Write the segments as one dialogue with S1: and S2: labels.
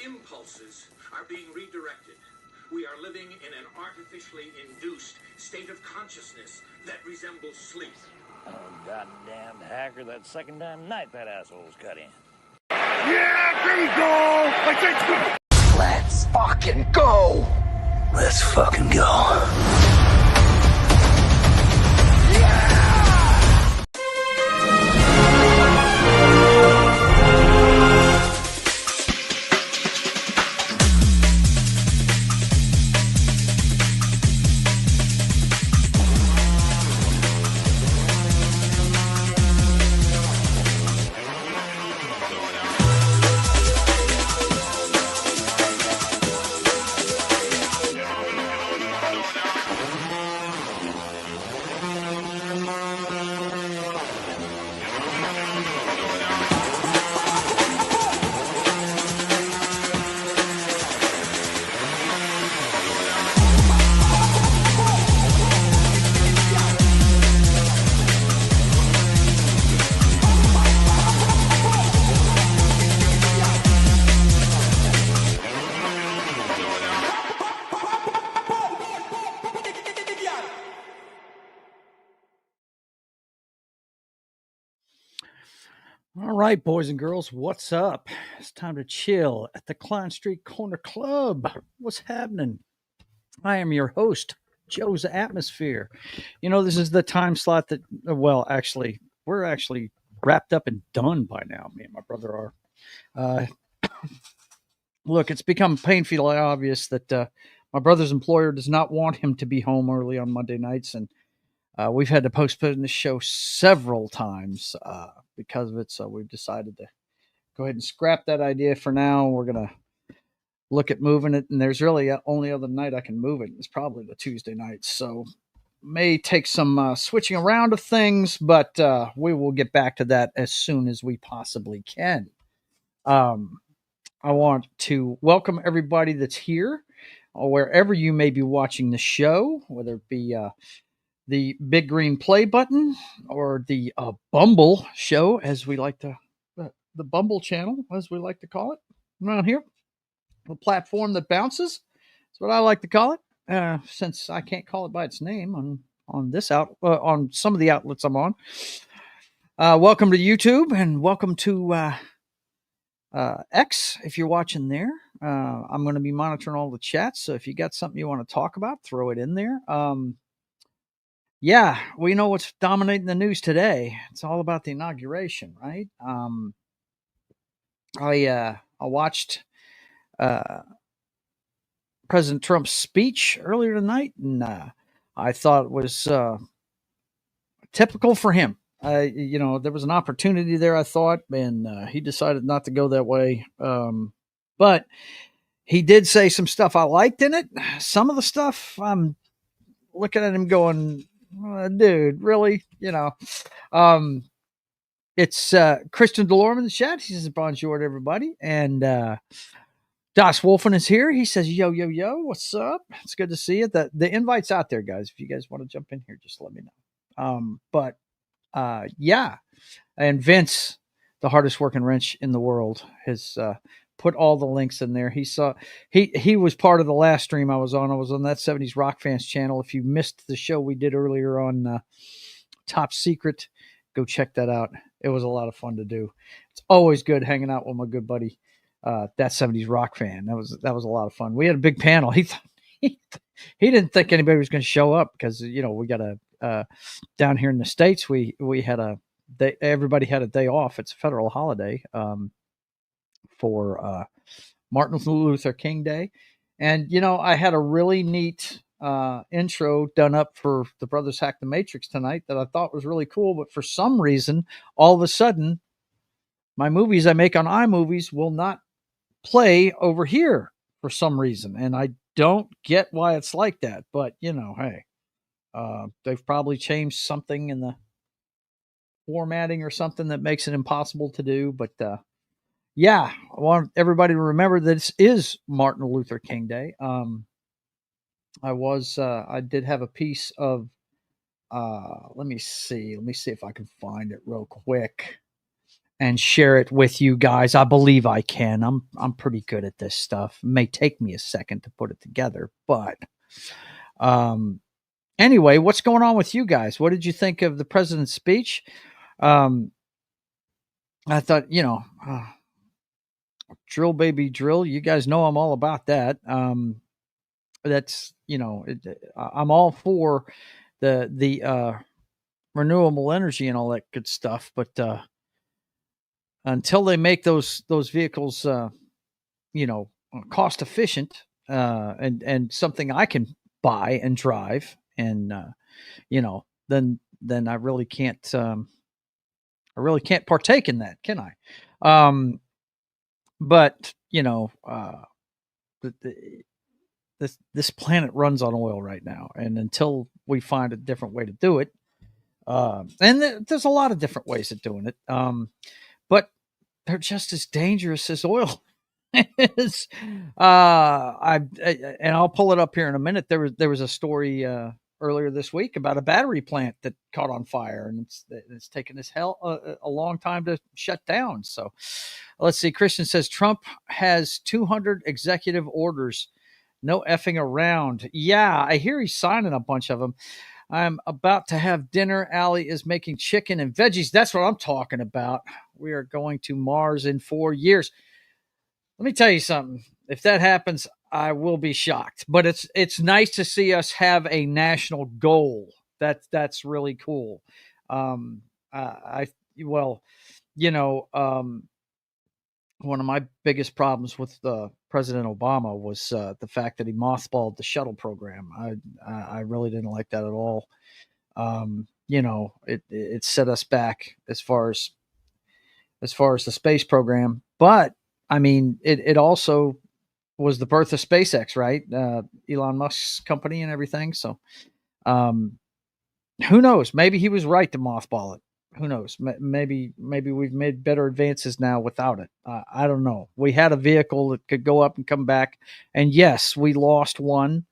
S1: Impulses are being redirected. We are living in an artificially induced state of consciousness that resembles sleep.
S2: Oh, goddamn hacker, that second time night that asshole's cut in.
S3: Yeah, there you go! Let's fucking go!
S2: Let's fucking go.
S4: All right, boys and girls, what's up? It's time to chill at the Klein Street Corner Club. What's happening? I am your host, Joe's Atmosphere. You know, this is the time slot that, well, actually, we're actually wrapped up and done by now. Me and my brother are. Look, it's become painfully obvious that my brother's employer does not want him to be home early on Monday nights, and we've had to postpone the show several times because of it. So we've decided to go ahead and scrap that idea for now. We're going to look at moving it. And there's really only other night I can move it. It's probably the Tuesday night. So may take some switching around of things, but we will get back to that as soon as we possibly can. I want to welcome everybody that's here or wherever you may be watching the show, whether it be the big green play button or the Bumble show, as we like to, the Bumble channel, as we like to call it around here. The platform that bounces is what I like to call it, since I can't call it by its name on this on some of the outlets I'm on. Welcome to YouTube and welcome to X if you're watching there. I'm going to be monitoring all the chats, so if you got something you want to talk about, throw it in there. Yeah, we know what's dominating the news today. It's all about the inauguration, right? I watched President Trump's speech earlier tonight, and I thought it was typical for him. There was an opportunity there, I thought, and he decided not to go that way. But he did say some stuff I liked in it. Some of the stuff I'm looking at him going, dude, really? It's Christian Delorme in the chat. He says, bonjour to everybody. And Das Wolfen is here. He says, yo, yo, yo, what's up? It's good to see you. The invite's out there, guys. If you guys want to jump in here, just let me know. Yeah. And Vince, the hardest working wrench in the world, has put all the links in there. He was part of the last stream I was on. I was on that 70s Rock Fans channel. If you missed the show we did earlier on Top Secret, go check that out. It was a lot of fun to do. It's always good hanging out with my good buddy, that 70s Rock Fan. That was a lot of fun. We had a big panel. He didn't think anybody was going to show up because, we got down here in the States, we had everybody had a day off. It's a federal holiday for Martin Luther King Day. And, I had a really neat intro done up for the Brothers Hack the Matrix tonight that I thought was really cool. But for some reason, all of a sudden, my movies I make on iMovies will not play over here for some reason. And I don't get why it's like that. But, hey, they've probably changed something in the formatting or something that makes it impossible to do. But yeah, I want everybody to remember that this is Martin Luther King Day. I did have a piece of, let me see if I can find it real quick. and share it with you guys. I believe I can. I'm pretty good at this stuff. It may take me a second to put it together, but anyway, what's going on with you guys? What did you think of the president's speech? I thought, drill baby drill. You guys know I'm all about that. That's I'm all for the renewable energy and all that good stuff, but until they make those vehicles cost efficient and something I can buy and drive, and then I really can't partake in that, can I? But this planet runs on oil right now, and until we find a different way to do it, and there's a lot of different ways of doing it, but they're just as dangerous as oil is. And I'll pull it up here in a minute. There was a story earlier this week about a battery plant that caught on fire, and it's taken a long time to shut down. So let's see. Christian says Trump has 200 executive orders. No effing around. Yeah, I hear he's signing a bunch of them. I'm about to have dinner. Allie is making chicken and veggies. That's what I'm talking about. We are going to Mars in 4 years. Let me tell you something. If that happens, I will be shocked. But it's nice to see us have a national goal. That's really cool. One of my biggest problems with President Obama was the fact that he mothballed the shuttle program. I really didn't like that at all. It set us back as far as the space program. But I mean, it also was the birth of SpaceX, right? Elon Musk's company and everything. So who knows? Maybe he was right to mothball it. Who knows? Maybe we've made better advances now without it. I don't know. We had a vehicle that could go up and come back, and yes, we lost one,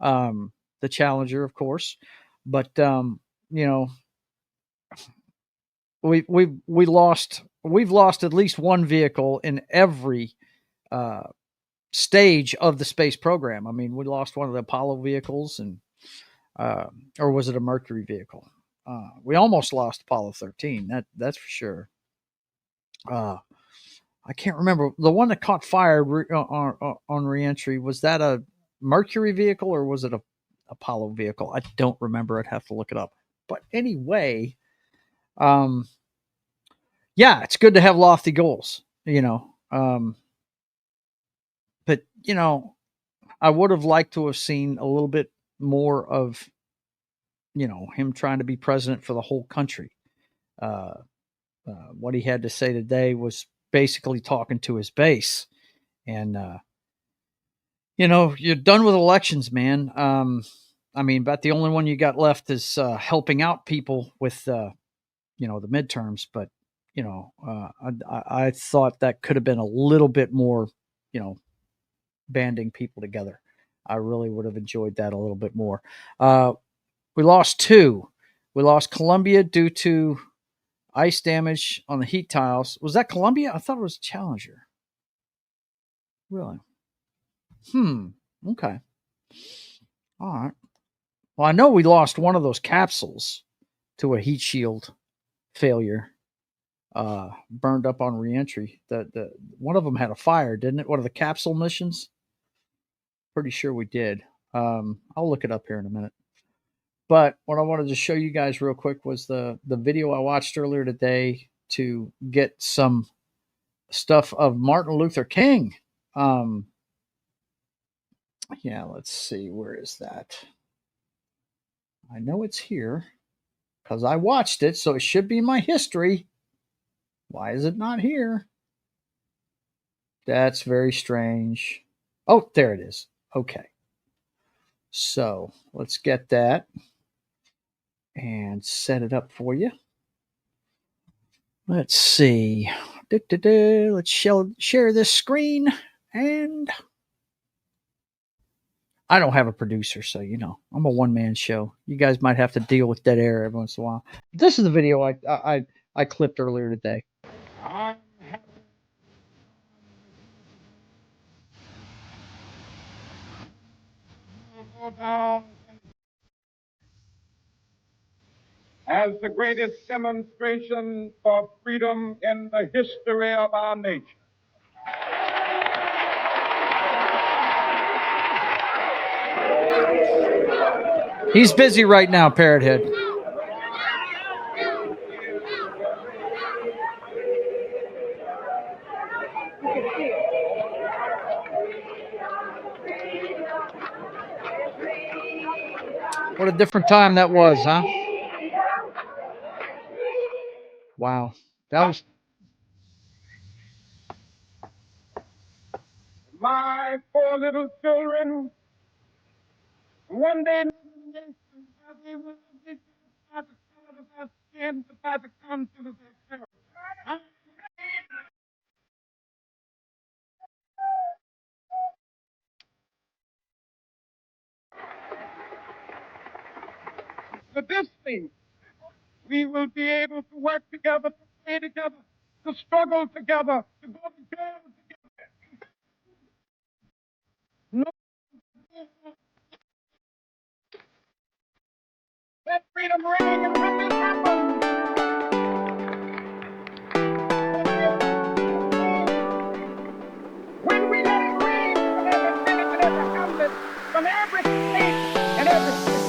S4: the Challenger, of course. But we've lost at least one vehicle in every stage of the space program. I mean, we lost one of the Apollo vehicles, and or was it a Mercury vehicle? We almost lost Apollo 13. That's for sure. I can't remember the one that caught fire on reentry. Was that a Mercury vehicle or was it a Apollo vehicle? I don't remember. I'd have to look it up. But anyway, yeah, it's good to have lofty goals, but I would have liked to have seen a little bit more of him trying to be president for the whole country. What he had to say today was basically talking to his base, and you're done with elections, man. I mean, but the only one you got left is helping out people with the midterms. But I thought that could have been a little bit more, banding people together. I really would have enjoyed that a little bit more. We lost two. We lost Columbia due to ice damage on the heat tiles. Was that Columbia? I thought it was Challenger. Really? Okay. All right. Well, I know we lost one of those capsules to a heat shield failure. Burned up on reentry. The one of them had a fire, didn't it? One of the capsule missions? Pretty sure we did. I'll look it up here in a minute. But what I wanted to show you guys real quick was the video I watched earlier today to get some stuff of Martin Luther King. Yeah, let's see. Where is that? I know it's here because I watched it, so it should be in my history. Why is it not here? That's very strange. Oh, there it is. Okay. So let's get that and set it up for you. Let's see. Let's share this screen. And I don't have a producer, so I'm a one-man show. You guys might have to deal with dead air every once in a while. This is the video I clipped earlier today.
S5: as the greatest demonstration for freedom in the history of our nation.
S4: He's busy right now, Parrot Head. What a different time that was, huh? Wow. That was
S5: My four little children, one day, they will be by the color of their skin, by the content of their character. Huh? For this thing, we will be able to work together, to play together, to struggle together, to go to jail together. No, let freedom ring, and when this happens, when we let it ring from every village and every hamlet, from every state and every city,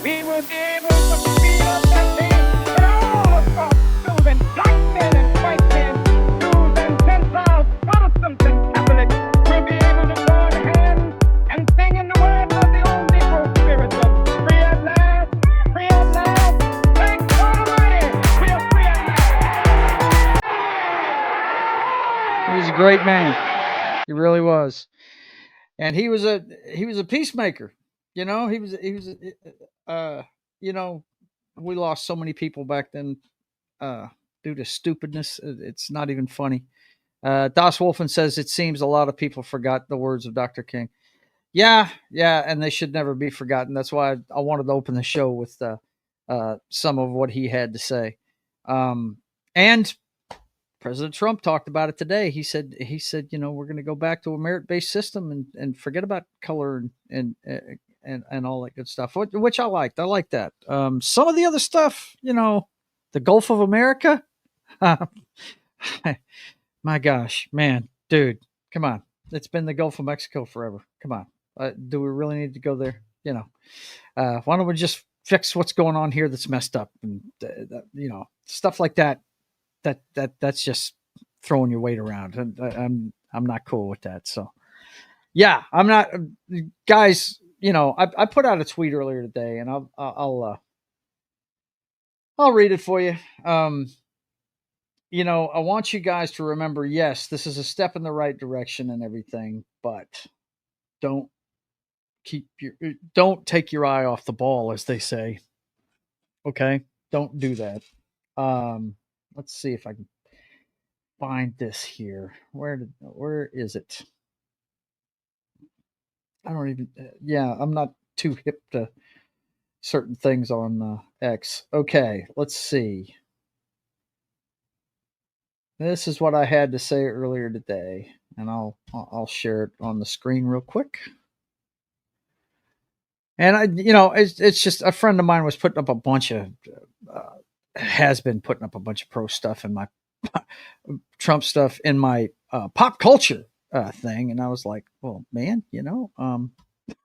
S5: we will be able to speed up that day that all of God's children, black men and white men, Jews and Gentiles, Protestants and Catholics, will be able to join hands and sing in the words of the old Negro spiritual, free at last, free at last, thank God Almighty, we are free at last.
S4: he was a great man. He really was. And he was a peacemaker. You know, you know, we lost so many people back then due to stupidness. It's not even funny. Das Wolfen says it seems a lot of people forgot the words of Dr. King. Yeah, and they should never be forgotten. That's why I wanted to open the show with some of what he had to say. And President Trump talked about it today. He said, you know, we're going to go back to a merit-based system and forget about color and all that good stuff, which I liked. I like that. Some of the other stuff, you know, the Gulf of America. My gosh, man, dude, come on. It's been the Gulf of Mexico forever. Come on. Do we really need to go there? You know, why don't we just fix what's going on here that's messed up and you know, stuff like that. That's just throwing your weight around, and I'm not cool with that. So, yeah, I'm not, guys. You know, I put out a tweet earlier today, and I'll read it for you. You know, I want you guys to remember, yes, this is a step in the right direction and everything, but don't don't take your eye off the ball, as they say. Okay, don't do that. Let's see if I can find this here. Where is it? I don't even. Yeah, I'm not too hip to certain things on X. Okay, let's see. This is what I had to say earlier today, and I'll share it on the screen real quick. And you know, it's just a friend of mine was putting up a bunch of has been putting up a bunch of pro stuff in my Trump stuff in my pop culture thing, and I was like, well, man, you know,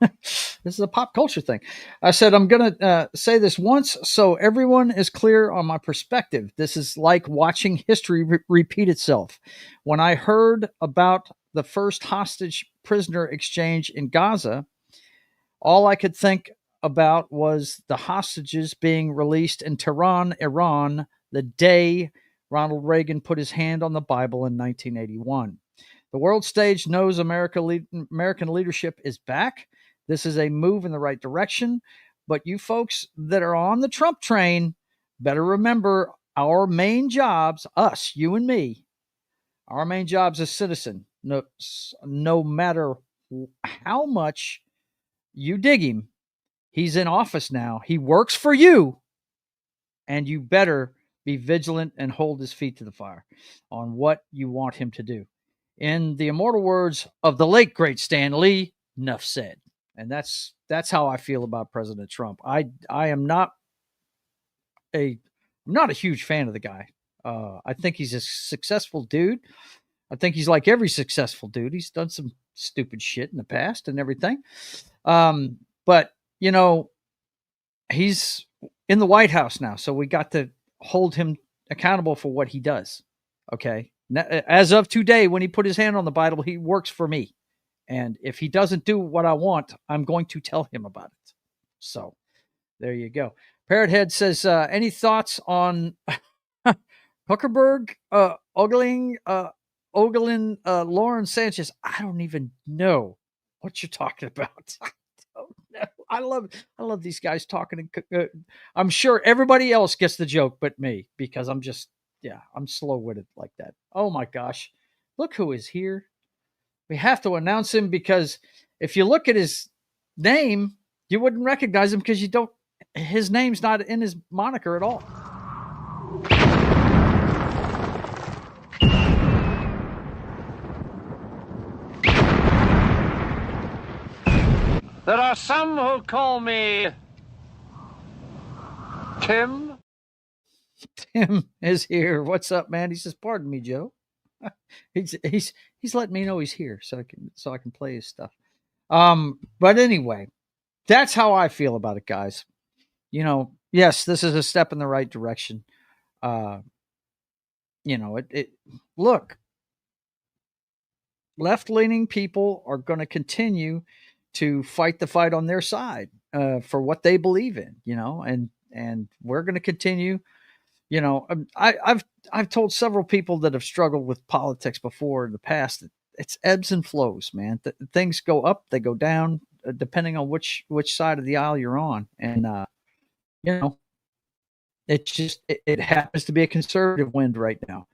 S4: this is a pop culture thing. I said, I'm going to say this once so everyone is clear on my perspective. This is like watching history repeat itself. When I heard about the first hostage prisoner exchange in Gaza, all I could think about was the hostages being released in Tehran, Iran, the day Ronald Reagan put his hand on the Bible in 1981. The world stage knows American leadership is back. This is a move in the right direction. But you folks that are on the Trump train better remember our main jobs, us, you and me, our main jobs as citizens, no matter how much you dig him, he's in office now. He works for you, and you better Be vigilant and hold his feet to the fire on what you want him to do. In the immortal words of the late great Stan Lee, enough said. And that's how I feel about President Trump. I am not I'm not a huge fan of the guy. I think he's a successful dude. I think he's like every successful dude. He's done some stupid shit in the past and everything. But you know, he's in the White House now, so we got to hold him accountable for what he does. Okay. As of today, when he put his hand on the Bible, he works for me. And if he doesn't do what I want, I'm going to tell him about it. So there you go. Parrothead says, any thoughts on Huckerberg, Ogling, Lauren Sanchez? I don't even know what you're talking about. I don't know. I love these guys talking. I'm sure everybody else gets the joke but me, because I'm slow-witted like that. Oh my gosh. Look who is here. We have to announce him, because if you look at his name, you wouldn't recognize him, because his name's not in his moniker at all.
S6: There are some who call me Tim.
S4: Tim is here. What's up, man? He says, "Pardon me, Joe." he's letting me know he's here, so I can play his stuff. But anyway, that's how I feel about it, guys. You know, yes, this is a step in the right direction. You know, look, left-leaning people are going to continue to fight the fight on their side for what they believe in, you know, and we're going to continue. You know, I've told several people that have struggled with politics before in the past that it's ebbs and flows, man. Things go up, they go down, depending on which side of the aisle you're on. And you know, it happens to be a conservative wind right now,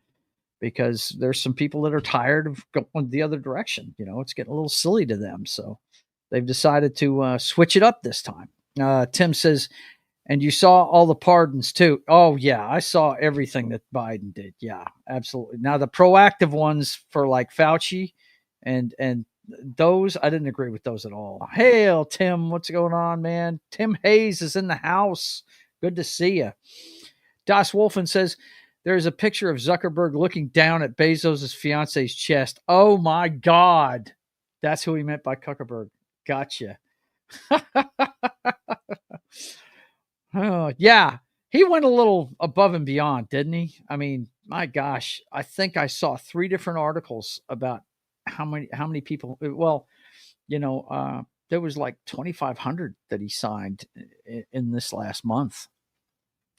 S4: because there's some people that are tired of going the other direction. You know, it's getting a little silly to them, so they've decided to switch it up this time. Tim says, and you saw all the pardons too. Oh yeah, I saw everything that Biden did. Yeah, absolutely. Now the proactive ones for like Fauci and those, I didn't agree with those at all. Hail, Tim, what's going on, man? Tim Hayes is in the house. Good to see you. Das Wolfen says, there's a picture of Zuckerberg looking down at Bezos' fiance's chest. Oh my God. That's who he meant by Zuckerberg. Gotcha. Oh, yeah. He went a little above and beyond, didn't he? I mean, my gosh, I think I saw 3 different articles about how many people, well, you know, there was like 2,500 that he signed in this last month.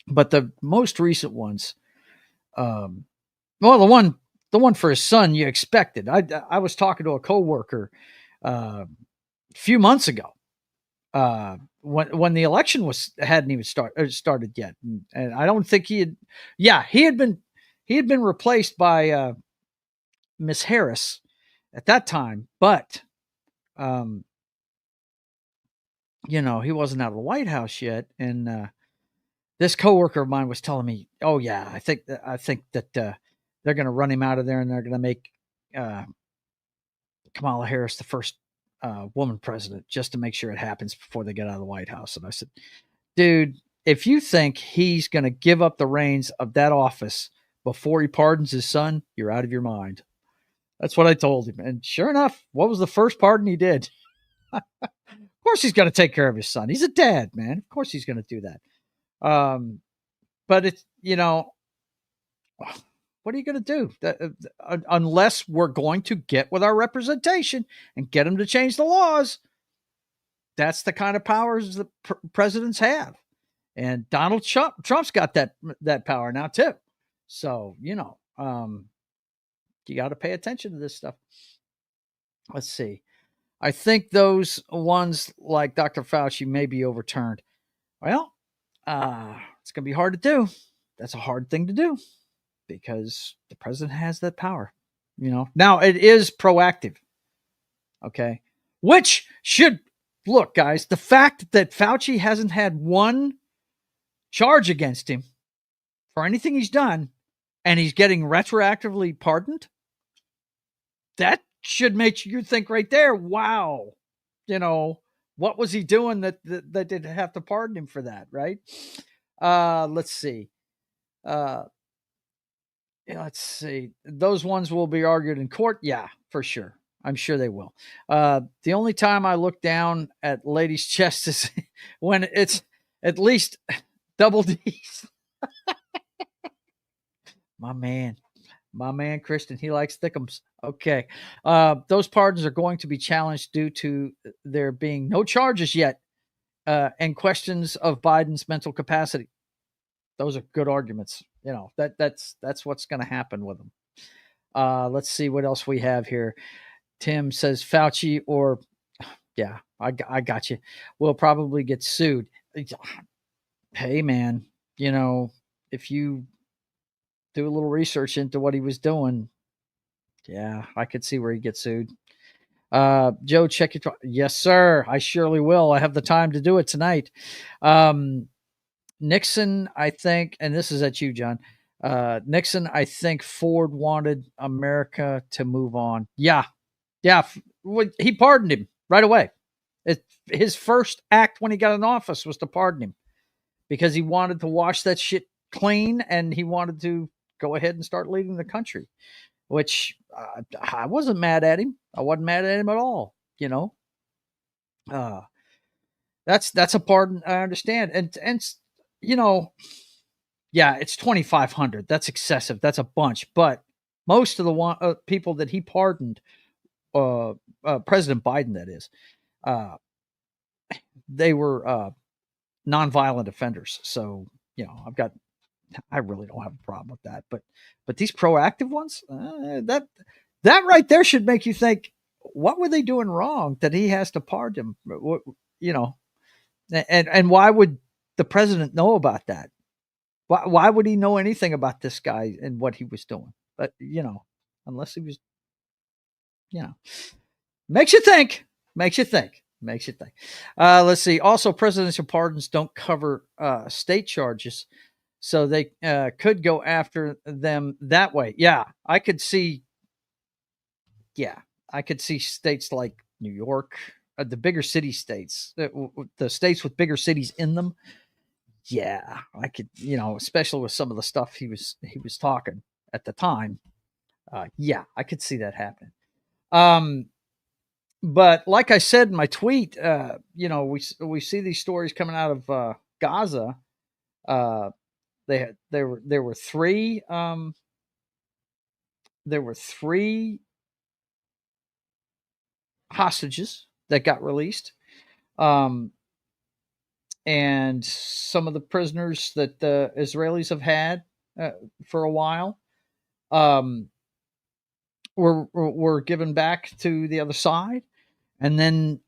S4: But the most recent ones, well, the one for his son, you expected. I was talking to a coworker a few months ago, when the election hadn't even started yet, and I don't think he had been replaced by Miss Harris at that time, but you know, he wasn't out of the White House yet, and this coworker of mine was telling me, "Oh yeah, I think that they're going to run him out of there, and they're going to make Kamala Harris the first woman president, just to make sure it happens before they get out of the White House." And I said, "Dude, if you think he's going to give up the reins of that office before he pardons his son, you're out of your mind." That's what I told him, and sure enough, what was the first pardon he did? Of course, he's going to take care of his son. He's a dad, man. Of course, he's going to do that. But it's, you know, what are you going to do? Unless we're going to get with our representation and get them to change the laws. That's the kind of powers that presidents have. And Donald Trump's got that power now too. So, you know, you got to pay attention to this stuff. Let's see. I think those ones like Dr. Fauci may be overturned. Well, it's going to be hard to do. That's a hard thing to do, because the president has that power, you know. Now it is proactive. Okay. Which should look, guys, the fact that Fauci hasn't had one charge against him for anything he's done, and he's getting retroactively pardoned, that should make you think right there, wow, what was he doing that did have to pardon him for that, right? Let's see. Let's see. Those ones will be argued in court. Yeah, for sure. I'm sure they will. The only time I look down at ladies' chest is when it's at least double D's. My man, Christian, he likes thickums. Okay. Those pardons are going to be challenged due to there being no charges yet and questions of Biden's mental capacity. Those are good arguments. That's what's going to happen with them. Let's see what else we have here. Tim says Fauci or yeah, I got you. Will probably get sued. Hey man, if you do a little research into what he was doing, yeah, I could see where he gets sued. Joe, check your yes, sir. I surely will. I have the time to do it tonight. Nixon, I think, and this is at you, John. Nixon, I think Ford wanted America to move on. Yeah. He pardoned him right away. His first act when he got in office was to pardon him because he wanted to wash that shit clean and he wanted to go ahead and start leading the country, which I wasn't mad at him. I wasn't mad at him at all. That's a pardon I understand. And yeah, it's 2,500. That's excessive. That's a bunch. But most of the people that he pardoned, President Biden, that is, they were nonviolent offenders. So, I really don't have a problem with that. But these proactive ones, that right there should make you think, what were they doing wrong that he has to pardon them? And why would the president know about that? Why would he know anything about this guy and what he was doing? But, unless he was, makes you think. Let's see. Also, presidential pardons don't cover state charges, so they could go after them that way. Yeah, I could see states like New York, the bigger city states, the states with bigger cities in them. Yeah, I could, especially with some of the stuff he was talking at the time. Yeah, I could see that happening. But like I said in my tweet, we see these stories coming out of Gaza. There were three hostages that got released. And some of the prisoners that the Israelis have had for a while were given back to the other side. And then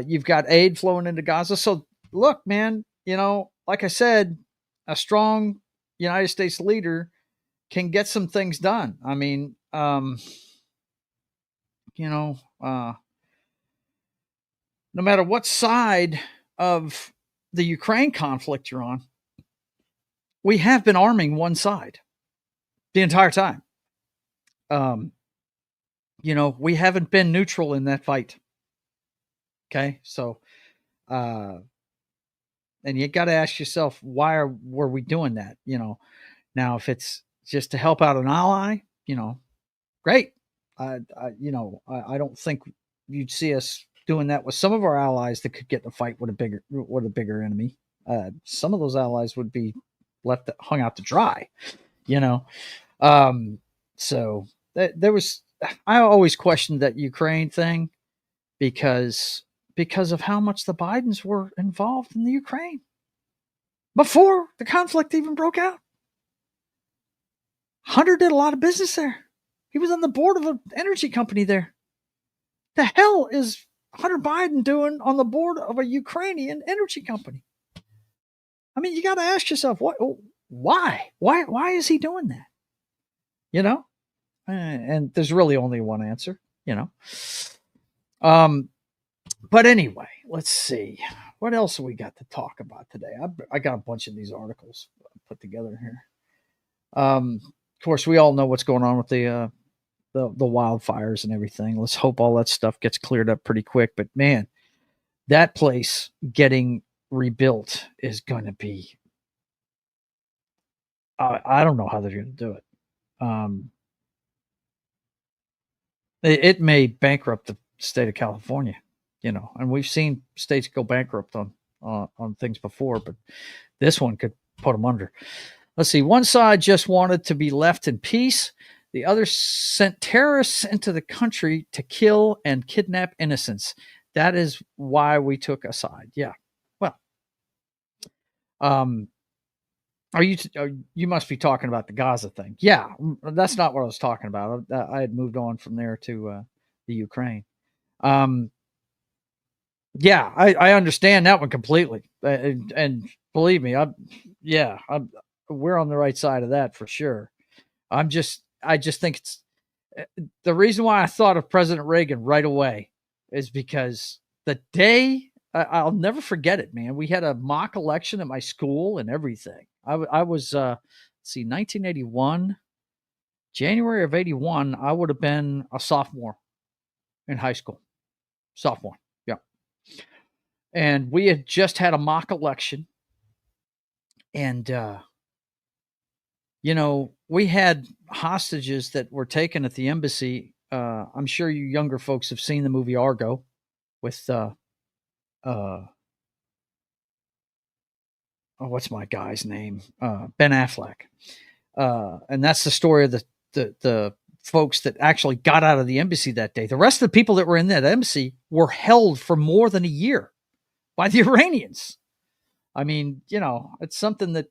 S4: you've got aid flowing into Gaza. So look, man, like I said, a strong United States leader can get some things done. I mean, no matter what side of the Ukraine conflict you're on, we have been arming one side the entire time. We haven't been neutral in that fight. Okay. So, and you got to ask yourself, why were we doing that? Now if it's just to help out an ally, great. I don't think you'd see us doing that with some of our allies that could get in a fight with a bigger enemy. Some of those allies would be hung out to dry, So there was, I always questioned that Ukraine thing because of how much the Bidens were involved in the Ukraine before the conflict even broke out. Hunter did a lot of business there. He was on the board of an energy company there. The hell is Hunter Biden doing on the board of a Ukrainian energy company? I mean, you got to ask yourself, why is he doing that? And there's really only one answer, But anyway, let's see. What else have we got to talk about today? I got a bunch of these articles put together here. Of course, we all know what's going on with the wildfires and everything. Let's hope all that stuff gets cleared up pretty quick. But man, that place getting rebuilt is going to be. I don't know how they're going to do it. It may bankrupt the state of California, and we've seen states go bankrupt on things before, but this one could put them under. Let's see. One side just wanted to be left in peace. The other sent terrorists into the country to kill and kidnap innocents. That is why we took a side. Yeah. Well, you must be talking about the Gaza thing. Yeah, that's not what I was talking about. I had moved on from there to the Ukraine. Yeah, I understand that one completely. And believe me, we're on the right side of that for sure. I just think it's the reason why I thought of President Reagan right away is because the day I'll never forget it, man. We had a mock election at my school and everything. I was 1981, January of 81. I would have been a sophomore in high school. Sophomore, yeah. And we had just had a mock election, and we had hostages that were taken at the embassy. I'm sure you younger folks have seen the movie Argo with what's my guy's name? Ben Affleck. And that's the story of the folks that actually got out of the embassy that day. The rest of the people that were in that embassy were held for more than a year by the Iranians. I mean, it's something that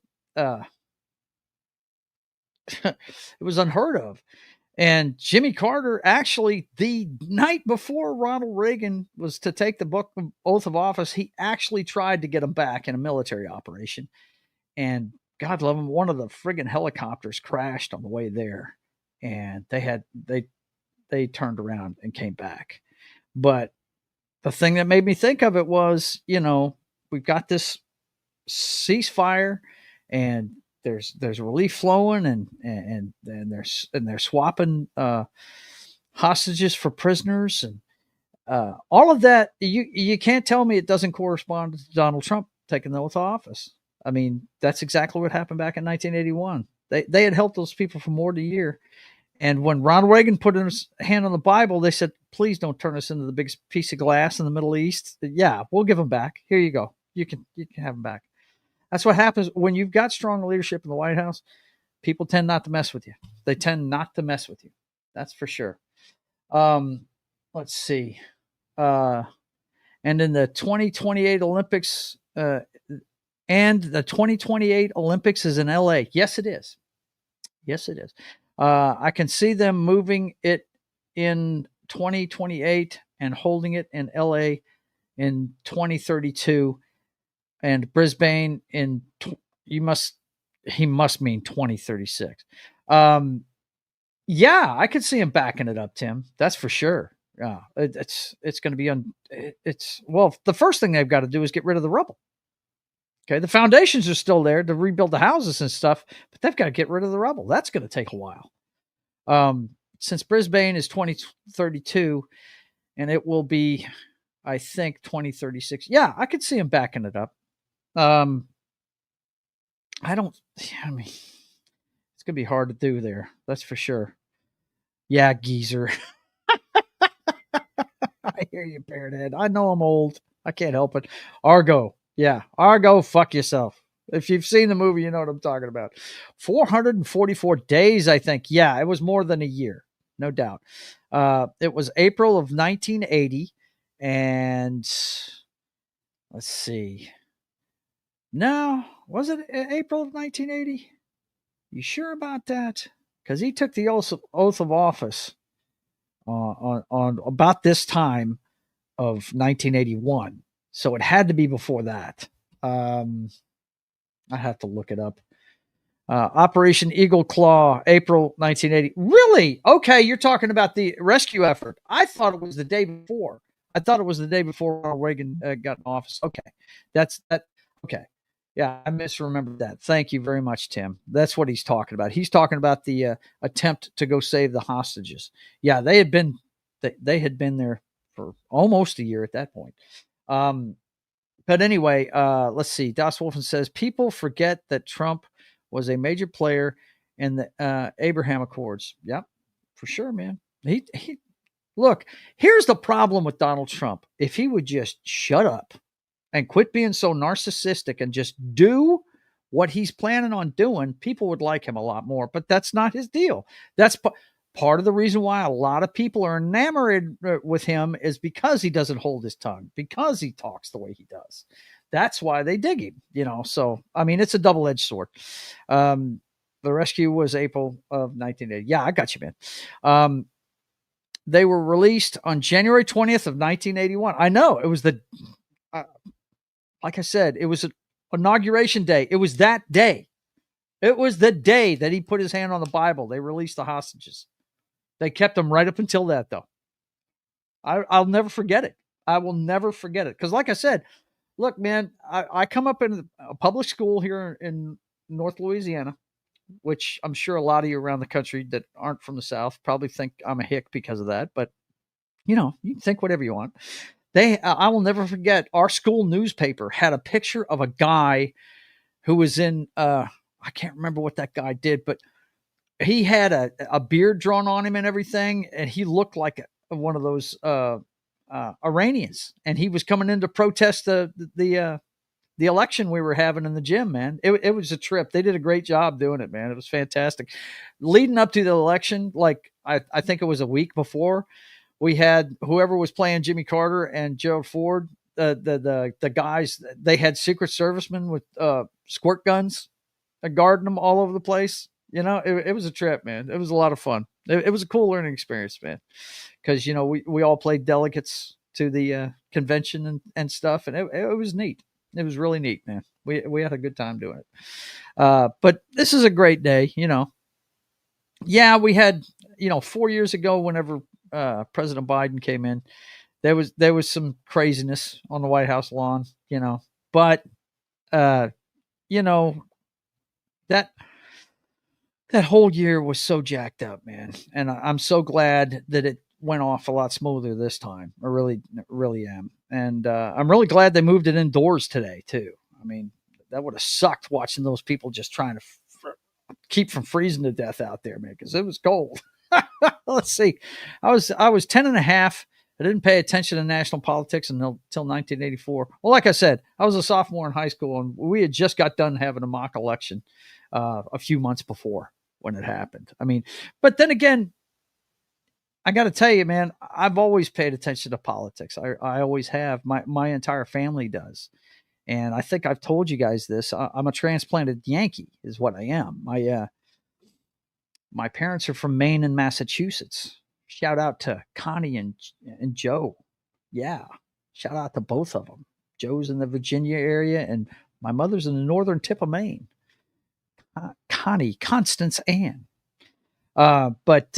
S4: it was unheard of. And Jimmy Carter actually, the night before Ronald Reagan was to take the oath of office, he actually tried to get him back in a military operation. And God love him, one of the friggin' helicopters crashed on the way there. And they turned around and came back. But the thing that made me think of it was, we've got this ceasefire and there's relief flowing and they're swapping hostages for prisoners and all of that. You can't tell me it doesn't correspond to Donald Trump taking the oath of office. I mean, that's exactly what happened back in 1981. They had helped those people for more than a year. And when Ronald Reagan put his hand on the Bible, they said, please don't turn us into the biggest piece of glass in the Middle East. Yeah, we'll give them back. Here you go. You can have them back. That's what happens when you've got strong leadership in the White House. People tend not to mess with you. They tend not to mess with you. That's for sure. Let's see. And in the 2028 Olympics, and the 2028 Olympics is in LA. Yes, it is. Yes, it is. I can see them moving it in 2028 and holding it in LA in 2032. And Brisbane he must mean 2036. Yeah, I could see him backing it up, Tim. That's for sure. Yeah, it's going to be the first thing they've got to do is get rid of the rubble. Okay, the foundations are still there to rebuild the houses and stuff, but they've got to get rid of the rubble. That's going to take a while. Since Brisbane is 2032, and it will be, I think, 2036. Yeah, I could see him backing it up. I mean, it's going to be hard to do there. That's for sure. Yeah, geezer. I hear you, Parrot Head. I know I'm old. I can't help it. Argo. Yeah, Argo, fuck yourself. If you've seen the movie, you know what I'm talking about. 444 days, I think. Yeah, it was more than a year. No doubt. It was April of 1980. And let's see. No, was it April of 1980? You sure about that? Because he took the oath of office on about this time of 1981. So it had to be before that. I have to look it up. Operation Eagle Claw, April 1980. Really? Okay, you're talking about the rescue effort. I thought it was the day before. I thought it was the day before Ronald Reagan got in office. Okay, that's that. Okay, Yeah, I misremembered that. Thank you very much, Tim. That's what he's talking about. He's talking about the attempt to go save the hostages. Yeah, they had been there for almost a year at that point. But anyway, let's see. Das Wolfen says people forget that Trump was a major player in the Abraham Accords. Yep, for sure, man. He look. Here's the problem with Donald Trump. If he would just shut up and quit being so narcissistic and just do what he's planning on doing, people would like him a lot more. But that's not his deal. That's part of the reason why a lot of people are enamored with him is because he doesn't hold his tongue, because he talks the way he does. That's why they dig him, you know. So, I mean, it's a double-edged sword. The rescue was April of 1980. Yeah, I got you, man. They were released on January 20th of 1981. I know it was like I said, it was an inauguration day. It was that day. It was the day that he put his hand on the Bible. They released the hostages. They kept them right up until that, though. I'll never forget it. I will never forget it. Because like I said, look, man, I come up in a public school here in North Louisiana, which I'm sure a lot of you around the country that aren't from the South probably think I'm a hick because of that. But, you know, you can think whatever you want. I will never forget, our school newspaper had a picture of a guy who was in, I can't remember what that guy did, but he had a beard drawn on him and everything. And he looked like one of those Iranians. And he was coming in to protest the election we were having in the gym, man. It was a trip. They did a great job doing it, man. It was fantastic. Leading up to the election, like I think it was a week before, we had whoever was playing Jimmy Carter and Gerald Ford, the guys, they had Secret Servicemen with squirt guns guarding them all over the place. You know, it was a trip, man. It was a lot of fun. It was a cool learning experience, man. Because, you know, we all played delegates to the convention and stuff. And it was neat. It was really neat, man. We had a good time doing it. But this is a great day, you know. Yeah, we had, you know, 4 years ago, whenever President Biden came in, there was some craziness on the White House lawn, you know, but you know, that whole year was so jacked up, man. And I'm so glad that it went off a lot smoother this time. I really am. And I'm really glad they moved it indoors today too. I mean, that would have sucked watching those people just trying to keep from freezing to death out there, man, because it was cold. Let's see. I was 10 and a half. I didn't pay attention to national politics until 1984. Well, like I said, I was a sophomore in high school, and we had just got done having a mock election a few months before when it happened. I mean, but then again, I got to tell you, man, I've always paid attention to politics. I always have. My entire family does. And I think I've told you guys this. I'm a transplanted Yankee is what I am. My parents are from Maine and Massachusetts. Shout out to Connie and Joe. Yeah. Shout out to both of them. Joe's in the Virginia area, and my mother's in the northern tip of Maine. Connie, Constance Ann. But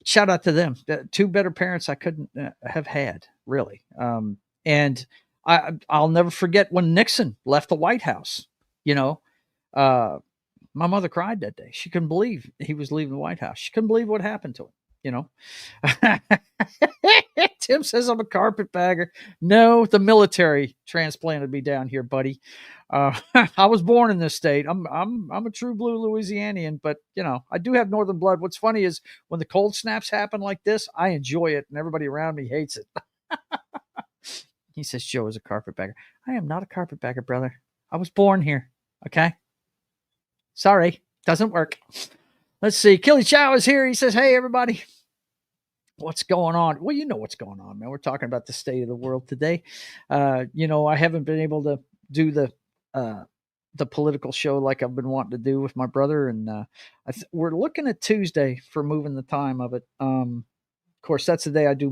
S4: shout out to them. Two better parents I couldn't have had, really. And I'll never forget when Nixon left the White House. You know, my mother cried that day. She couldn't believe he was leaving the White House. She couldn't believe what happened to him, you know. Tim says I'm a carpetbagger. No, the military transplanted me down here, buddy. I was born in this state. I'm a true blue Louisianian, but you know, I do have northern blood. What's funny is when the cold snaps happen like this, I enjoy it, and everybody around me hates it. He says Joe is a carpetbagger. I am not a carpetbagger, brother. I was born here. Okay. Sorry, doesn't work. Let's see. Killy Chow is here. He says, "Hey, everybody, what's going on?" Well, you know what's going on, man. We're talking about the state of the world today. You know, I haven't been able to do the political show like I've been wanting to do with my brother, and we're looking at Tuesday for moving the time of it. Of course, that's the day I do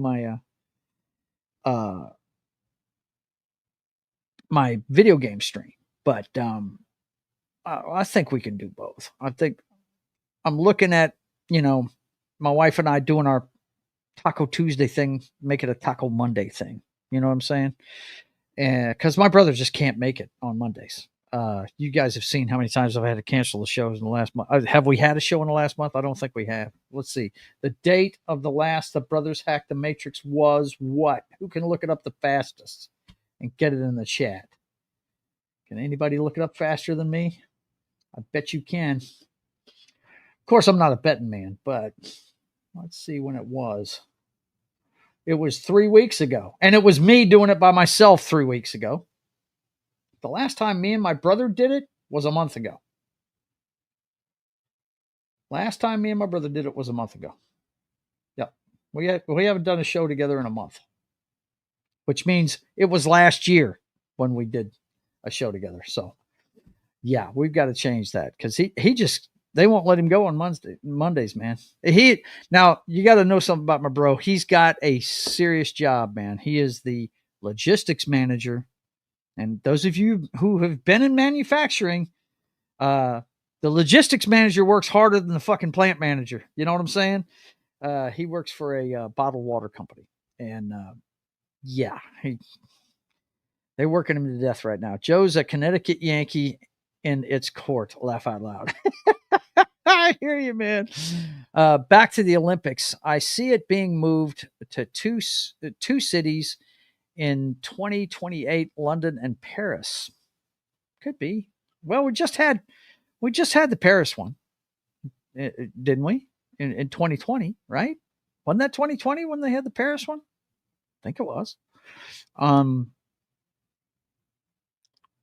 S4: my video game stream, but I think we can do both. I think I'm looking at, you know, my wife and I doing our Taco Tuesday thing, make it a Taco Monday thing. You know what I'm saying? And because my brother just can't make it on Mondays. You guys have seen how many times I've had to cancel the shows in the last month. Have we had a show in the last month? I don't think we have. Let's see. The date of the last The Brothers Hacked the Matrix was what? Who can look it up the fastest and get it in the chat? Can anybody look it up faster than me? I bet you can. Of course, I'm not a betting man, but let's see when it was. It was 3 weeks ago, and it was me doing it by myself 3 weeks ago. The last time me and my brother did it was a month ago. Last time me and my brother did it was a month ago. Yep. We haven't done a show together in a month, which means it was last year when we did a show together. So, yeah, we've got to change that because they won't let him go on Mondays, man. Now, you got to know something about my bro. He's got a serious job, man. He is the logistics manager. And those of you who have been in manufacturing, the logistics manager works harder than the fucking plant manager. You know what I'm saying? He works for a bottled water company. And yeah, they're working him to death right now. Joe's a Connecticut Yankee in its court. Laugh out loud. I hear you, man. Back to the Olympics. I see it being moved to two cities in 2028, London and Paris. Could be. Well, we just had the Paris one, didn't we? In 2020, right? Wasn't that 2020 when they had the Paris one? I think it was.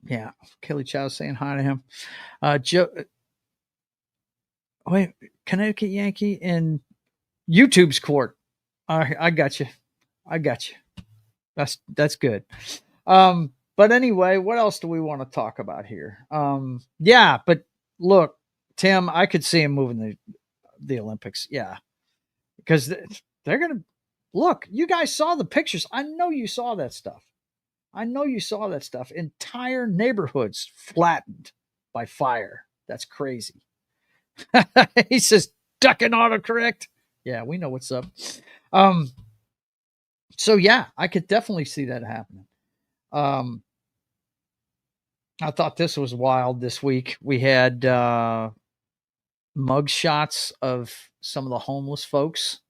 S4: Yeah, Kelly Chow saying hi to him. Joe, wait, Connecticut Yankee in YouTube's court. I got you. That's good. But anyway, what else do we want to talk about here? Yeah, but look, Tim, I could see him moving the Olympics. Yeah, because they're gonna look. You guys saw the pictures. I know you saw that stuff. Entire neighborhoods flattened by fire. That's crazy. He says, ducking autocorrect. Yeah, we know what's up. So yeah, I could definitely see that happening. I thought this was wild this week. We had mug shots of some of the homeless folks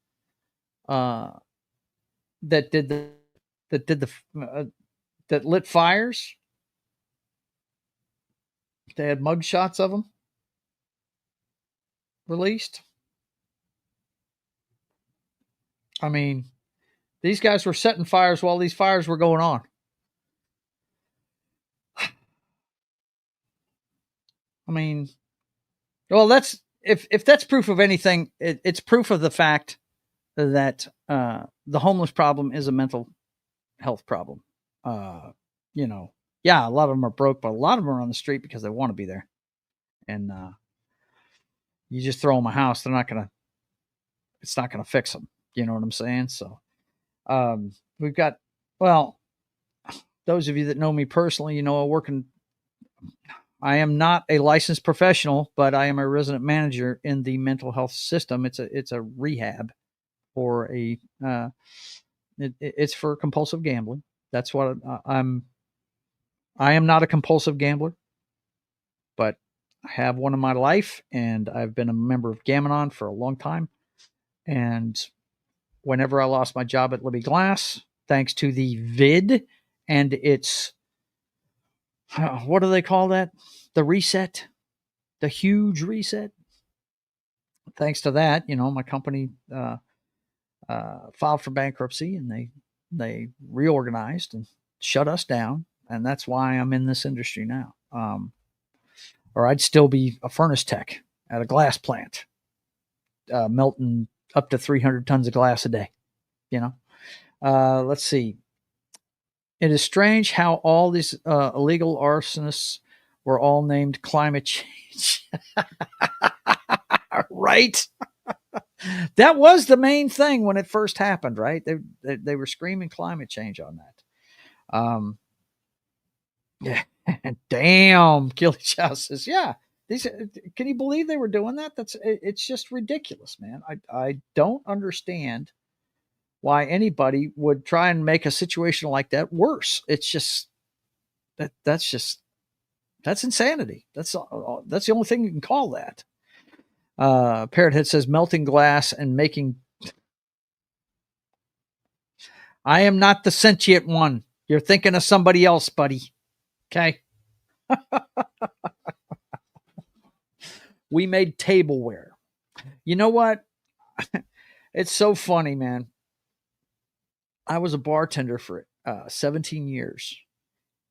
S4: that lit fires. They had mug shots of them released. I mean, these guys were setting fires while these fires were going on. I mean, well, that's if that's proof of anything, it's proof of the fact that the homeless problem is a mental health problem. Yeah, a lot of them are broke, but a lot of them are on the street because they want to be there. And you just throw them a house, it's not gonna fix them. You know what I'm saying? So we've got, well, those of you that know me personally, I am not a licensed professional, but I am a resident manager in the mental health system. It's a rehab for it's for compulsive gambling. That's what I am not a compulsive gambler, but I have one in my life, and I've been a member of Gam-Anon for a long time. And whenever I lost my job at Libby Glass, thanks to the vid and its, what do they call that? The reset, the huge reset. Thanks to that, my company filed for bankruptcy, and they reorganized and shut us down. And that's why I'm in this industry now. Or I'd still be a furnace tech at a glass plant, melting up to 300 tons of glass a day. Let's see. It is strange how all these illegal arsonists were all named climate change. Right? That was the main thing when it first happened, right? They were screaming climate change on that. Yeah. Damn, Killy Chow says, yeah. Can you believe they were doing that? It's just ridiculous, man. I don't understand why anybody would try and make a situation like that worse. It's just that's just That's insanity. That's the only thing you can call that. Parrothead says melting glass and making. I am not the sentient one. You're thinking of somebody else, buddy. Okay. We made tableware. You know what? It's so funny, man. I was a bartender for 17 years.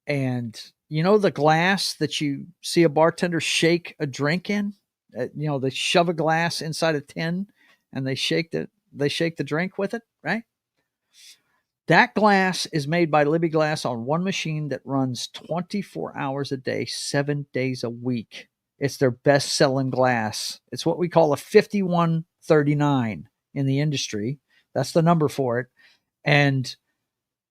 S4: And you know the glass that you see a bartender shake a drink in? They shove a glass inside a tin and they shake the drink with it, right? That glass is made by Libby Glass on one machine that runs 24 hours a day, 7 days a week. It's their best-selling glass. It's what we call a 5139 in the industry. That's the number for it. And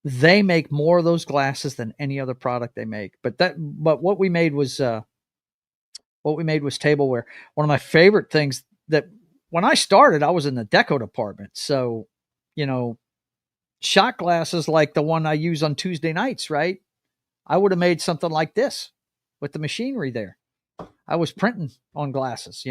S4: they make more of those glasses than any other product they make. But what we made was tableware. One of my favorite things that when I started, I was in the deco department. So, shot glasses like the one I use on Tuesday nights, right? I would have made something like this with the machinery there. I was printing on glasses,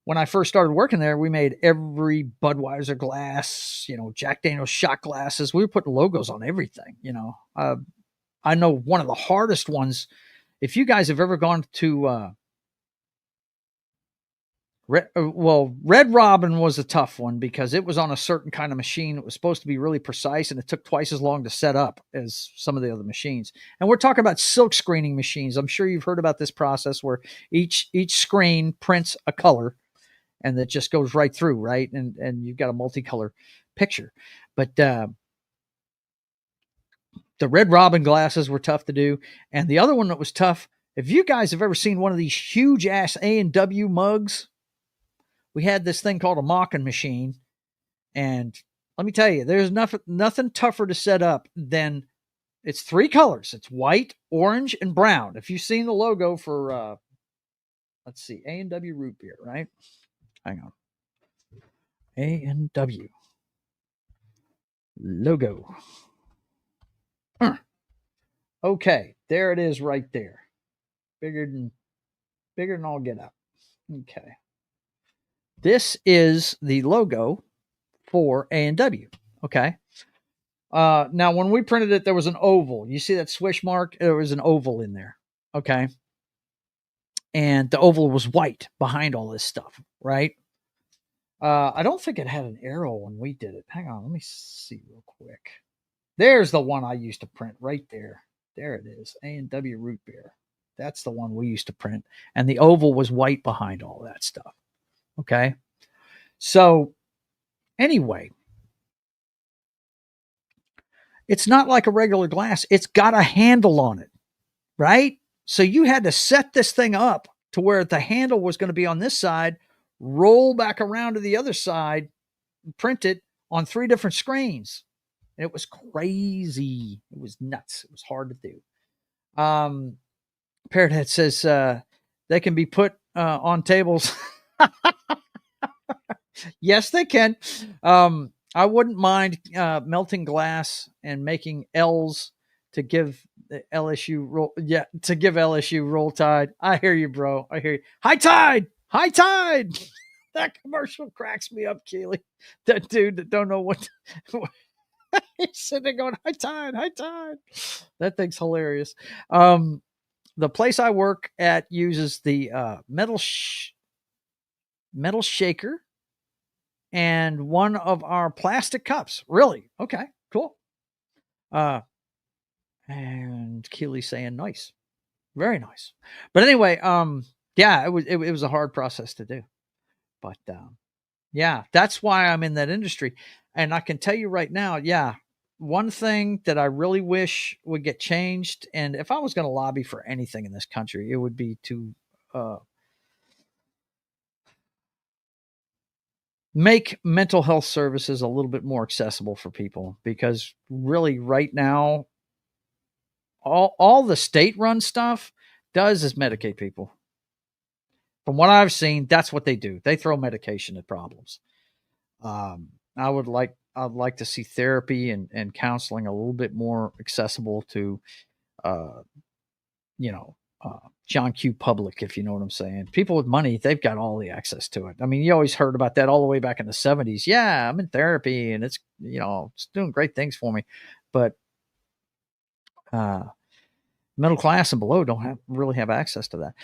S4: When I first started working there, we made every Budweiser glass, Jack Daniel's shot glasses. We were putting logos on everything, I know one of the hardest ones, if you guys have ever gone to Red Robin was a tough one because it was on a certain kind of machine. It was supposed to be really precise, and it took twice as long to set up as some of the other machines. And we're talking about silk screening machines. I'm sure you've heard about this process where each screen prints a color, and that just goes right through, right? And you've got a multicolor picture. But the Red Robin glasses were tough to do. And the other one that was tough, if you guys have ever seen one of these huge ass A&W mugs, we had this thing called a mocking machine. And let me tell you, there's nothing tougher to set up than it's 3 colors. It's white, orange, and brown. If you've seen the logo for, let's see, A&W root beer, right? Hang on. A&W logo. Okay, there it is right there. Bigger than all get up. Okay. This is the logo for A&W. Okay. Now, when we printed it, there was an oval. You see that swish mark? There was an oval in there. Okay. And the oval was white behind all this stuff, right? I don't think it had an arrow when we did it. Hang on, let me see real quick. There's the one I used to print right there. There it is, A&W root beer. That's the one we used to print. And the oval was white behind all that stuff. Okay. So anyway, it's not like a regular glass. It's got a handle on it, right? So you had to set this thing up to where the handle was going to be on this side, roll back around to the other side, print it on 3 different screens. And it was crazy. It was nuts. It was hard to do. Parrothead says they can be put on tables. Yes, they can. I wouldn't mind melting glass and making L's to give the LSU roll. Yeah, to give LSU roll tide. I hear you, bro. I hear you. High tide. High tide. That commercial cracks me up, Keely. That dude that don't know what. He's sitting there going, high tide, high tide. That thing's hilarious. The place I work at uses the metal shaker and one of our plastic cups. Really? Okay, cool. And Keely's saying nice. Very nice. But anyway, yeah, it was a hard process to do. But yeah, that's why I'm in that industry. And I can tell you right now, yeah, one thing that I really wish would get changed, and if I was going to lobby for anything in this country, it would be to make mental health services a little bit more accessible for people, because really right now, all the state-run stuff does is medicate people. From what I've seen, that's what they do. They throw medication at problems. I'd like to see therapy and counseling a little bit more accessible to, John Q. Public, if you know what I'm saying. People with money, they've got all the access to it. I mean, you always heard about that all the way back in the 70s. Yeah, I'm in therapy and it's, it's doing great things for me. But middle class and below don't really have access to that.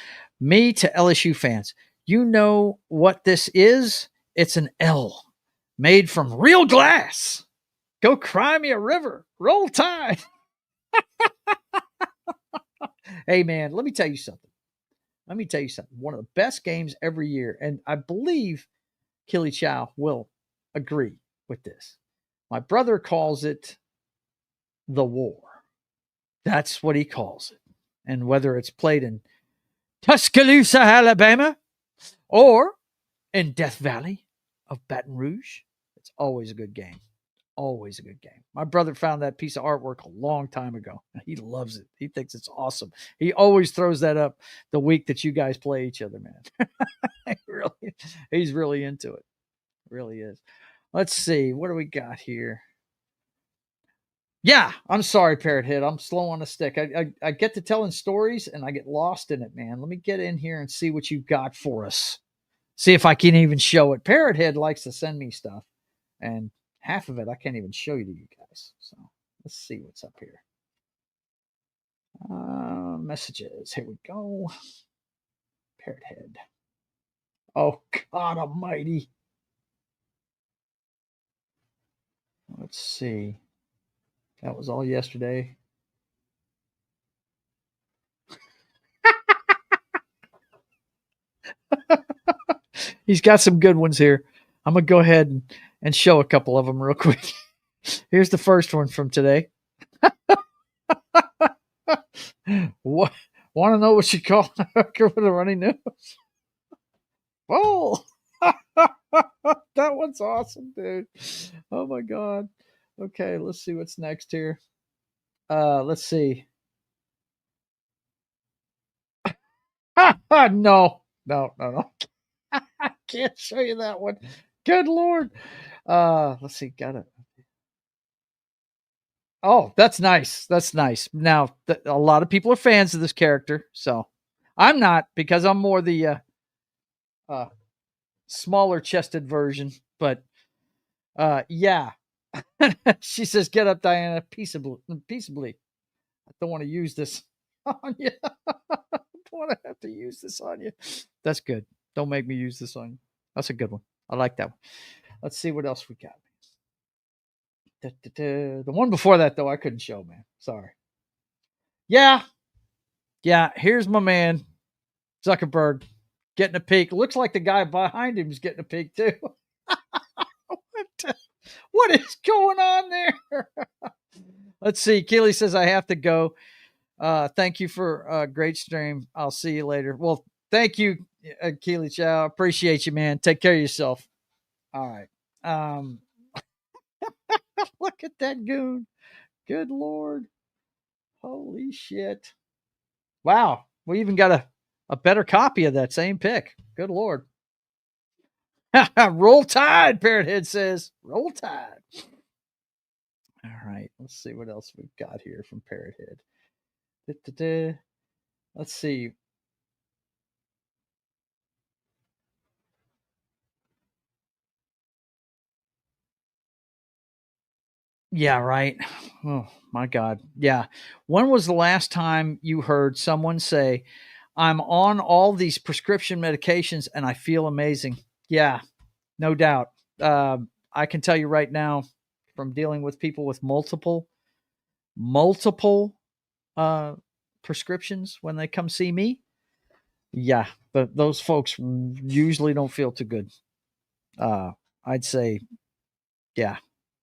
S4: Me to LSU fans, you know what this is? It's an L made from real glass. Go cry me a river. Roll Tide. Hey, man, let me tell you something. One of the best games every year, and I believe Killy Chow will agree with this. My brother calls it the war. That's what he calls it. And whether it's played in Tuscaloosa, Alabama, or in Death Valley of Baton Rouge, it's always a good game. Always a good game. My brother found that piece of artwork a long time ago. He loves it. He thinks it's awesome. He always throws that up the week that you guys play each other, man. He's really into it. Really is. Let's see. What do we got here? Yeah, I'm sorry, Parrot Head. I'm slow on the stick. I get to telling stories and I get lost in it, man. Let me get in here and see what you got for us. See if I can even show it. Parrot Head likes to send me stuff, and half of it I can't even show you to you guys. So let's see what's up here. Messages. Here we go. Parrot Head. Oh, God almighty. Let's see. That was all yesterday. He's got some good ones here. I'm going to go ahead and show a couple of them real quick. Here's the first one from today. Want to know what you call a hooker with a runny nose? Oh, that one's awesome, dude. Oh, my God. Okay, let's see what's next here. Let's see. No. I can't show you that one. Good Lord. Let's see. Got it. Oh, that's nice. That's nice. Now, a lot of people are fans of this character, so I'm not, because I'm more the smaller chested version. But yeah. She says, "Get up, Diana, peaceably. I don't want to use this on you. I don't want to have to use this on you." That's good. Don't make me use this on you. That's a good one. I like that one. Let's see what else we got. The one before that, though, I couldn't show, man. Sorry. Yeah. Here's my man, Zuckerberg, getting a peek. Looks like the guy behind him is getting a peek, too. What is going on there? Let's see. Keely says, "I have to go. Thank you for a great stream. I'll see you later." Well, thank you, Keely Chow. Appreciate you, man. Take care of yourself. All right. Look at that goon. Good Lord. Holy shit. Wow. We even got a better copy of that same pic. Good Lord. Roll Tide, Parrothead says. Roll Tide. All right. Let's see what else we've got here from Parrothead. Let's see. Yeah, right. Oh, my God. Yeah. When was the last time you heard someone say, "I'm on all these prescription medications and I feel amazing"? Yeah, no doubt. I can tell you right now, from dealing with people with multiple prescriptions when they come see me. Yeah, but those folks usually don't feel too good. I'd say, yeah,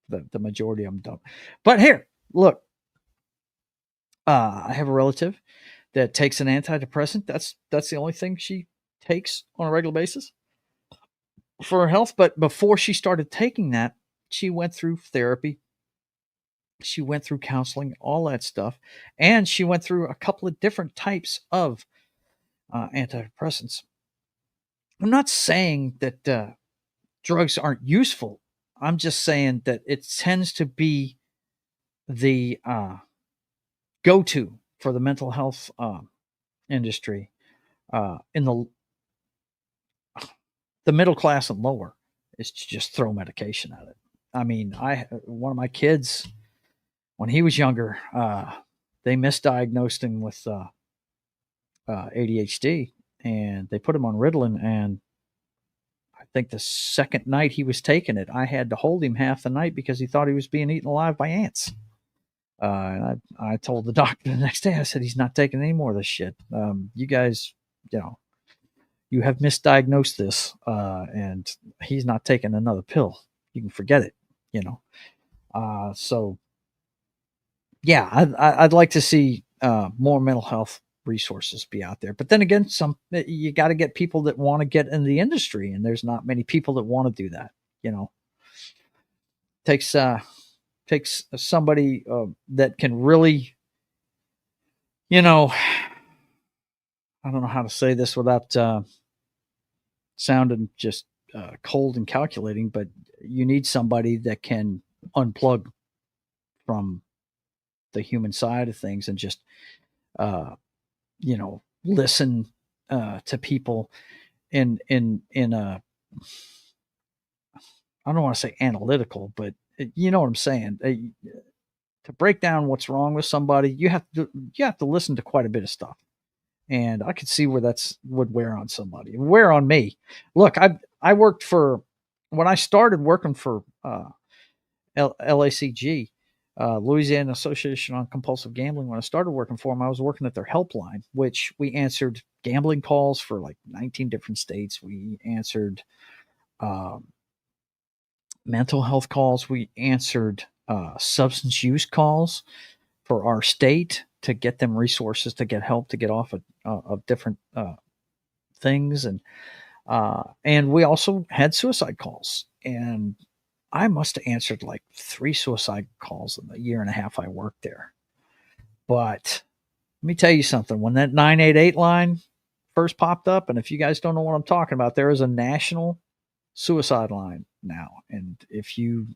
S4: the majority of them don't. But here, look, I have a relative that takes an antidepressant. That's the only thing she takes on a regular basis for her health. But before she started taking that, she went through therapy. She went through counseling, all that stuff. And she went through a couple of different types of antidepressants. I'm not saying that drugs aren't useful. I'm just saying that it tends to be the go-to for the mental health industry, in the middle class and lower, is to just throw medication at it. I mean, one of my kids, when he was younger, they misdiagnosed him with ADHD, and they put him on Ritalin. And I think the second night he was taking it, I had to hold him half the night because he thought he was being eaten alive by ants. And I told the doctor the next day, I said, he's not taking any more of this shit. You guys, you have misdiagnosed this, and he's not taking another pill. You can forget it, So, yeah, I'd like to see more mental health resources be out there. But then again, you got to get people that want to get in the industry, and there's not many people that want to do that. Takes somebody that can really, I don't know how to say this without sounding just cold and calculating, but you need somebody that can unplug from the human side of things and just, listen to people in a, I don't want to say analytical, but you know what I'm saying. To break down what's wrong with somebody, you have to listen to quite a bit of stuff. And I could see where would wear on somebody, wear on me. Look, I worked when I started working for LACG, Louisiana Association on Compulsive Gambling. When I started working for them, I was working at their helpline, which we answered gambling calls for like 19 different states. We answered mental health calls. We answered substance use calls for our state to get them resources, to get help, to get off of different things. And we also had suicide calls. And I must have answered like 3 suicide calls in the year and a half I worked there. But let me tell you something. When that 988 line first popped up, and if you guys don't know what I'm talking about, there is a national suicide line now. And if you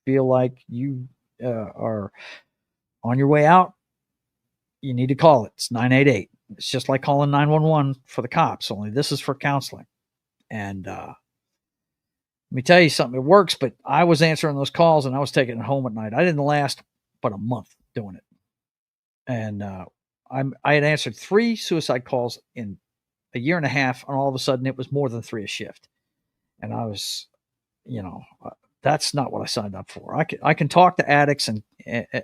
S4: feel like you are on your way out, you need to call it. It's 988. It's just like calling 911 for the cops, only this is for counseling. And let me tell you something. It works, but I was answering those calls and I was taking it home at night. I didn't last but a month doing it. And I had answered 3 suicide calls in a year and a half, and all of a sudden it was more than 3 a shift. And I was, that's not what I signed up for. I can talk to addicts and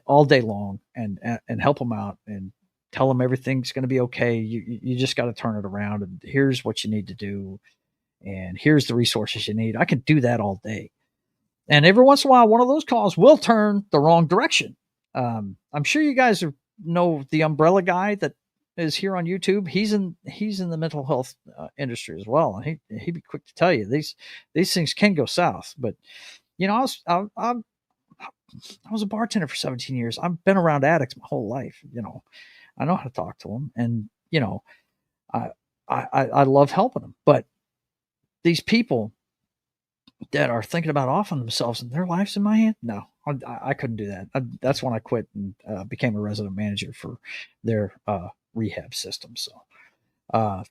S4: all day long and help them out and tell them everything's going to be okay. You just got to turn it around, and here's what you need to do, and here's the resources you need. I can do that all day. And every once in a while, one of those calls will turn the wrong direction. I'm sure you guys know the Umbrella guy that is here on YouTube. He's in the mental health industry as well, and he'd be quick to tell you these things can go south. But I was a bartender for 17 years. I've been around addicts my whole life. I know how to talk to them, and I love helping them. But these people that are thinking about offing themselves and their life's in my hand, no, I couldn't do that. That's when I quit and became a resident manager for their rehab system. So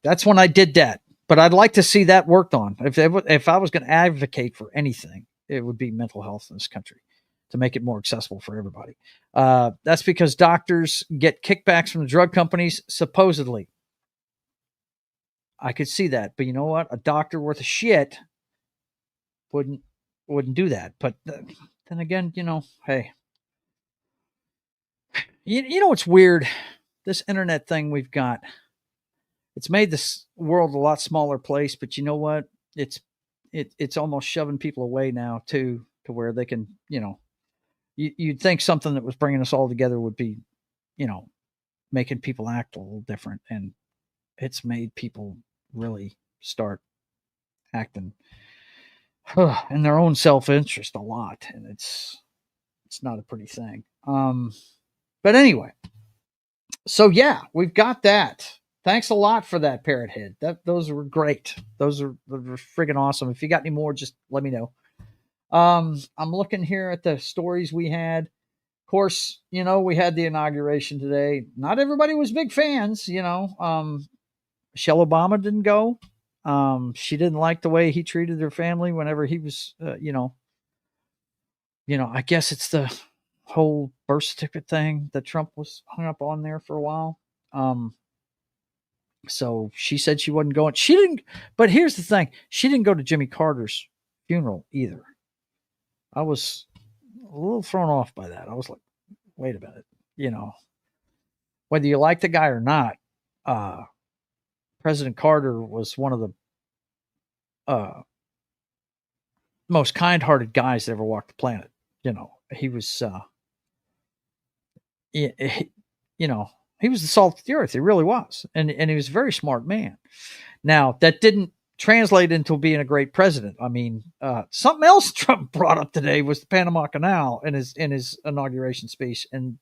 S4: that's when I did that. But I'd like to see that worked on. If I was going to advocate for anything, it would be mental health in this country to make it more accessible for everybody. That's because doctors get kickbacks from the drug companies, supposedly. I could see that, but you know what? A doctor worth of shit wouldn't do that. But then again, hey, you know what's weird? This internet thing we've got, it's made this world a lot smaller place. But you know what? It's almost shoving people away now too, to where they can, you'd think something that was bringing us all together would be, making people act a little different, and it's made people really start acting in their own self-interest a lot, and it's not a pretty thing. But anyway, so yeah, we've got that. Thanks a lot for that, Parrot Head. Those were great. Those were friggin' awesome. If you got any more, just let me know. I'm looking here at the stories we had. course, we had the inauguration today. Not everybody was big fans, Michelle Obama didn't go. She didn't like the way he treated her family whenever he was, I guess it's the whole birth certificate thing that Trump was hung up on there for a while. So she said she wasn't going. She didn't. But here's the thing: she didn't go to Jimmy Carter's funeral either. I was a little thrown off by that. I was like, wait a minute, whether you like the guy or not, President Carter was one of the most kind-hearted guys that ever walked the planet. He was, he was the salt of the earth. He really was. And he was a very smart man. Now, that didn't translate into being a great president. I mean, something else Trump brought up today was the Panama Canal in his inauguration speech. And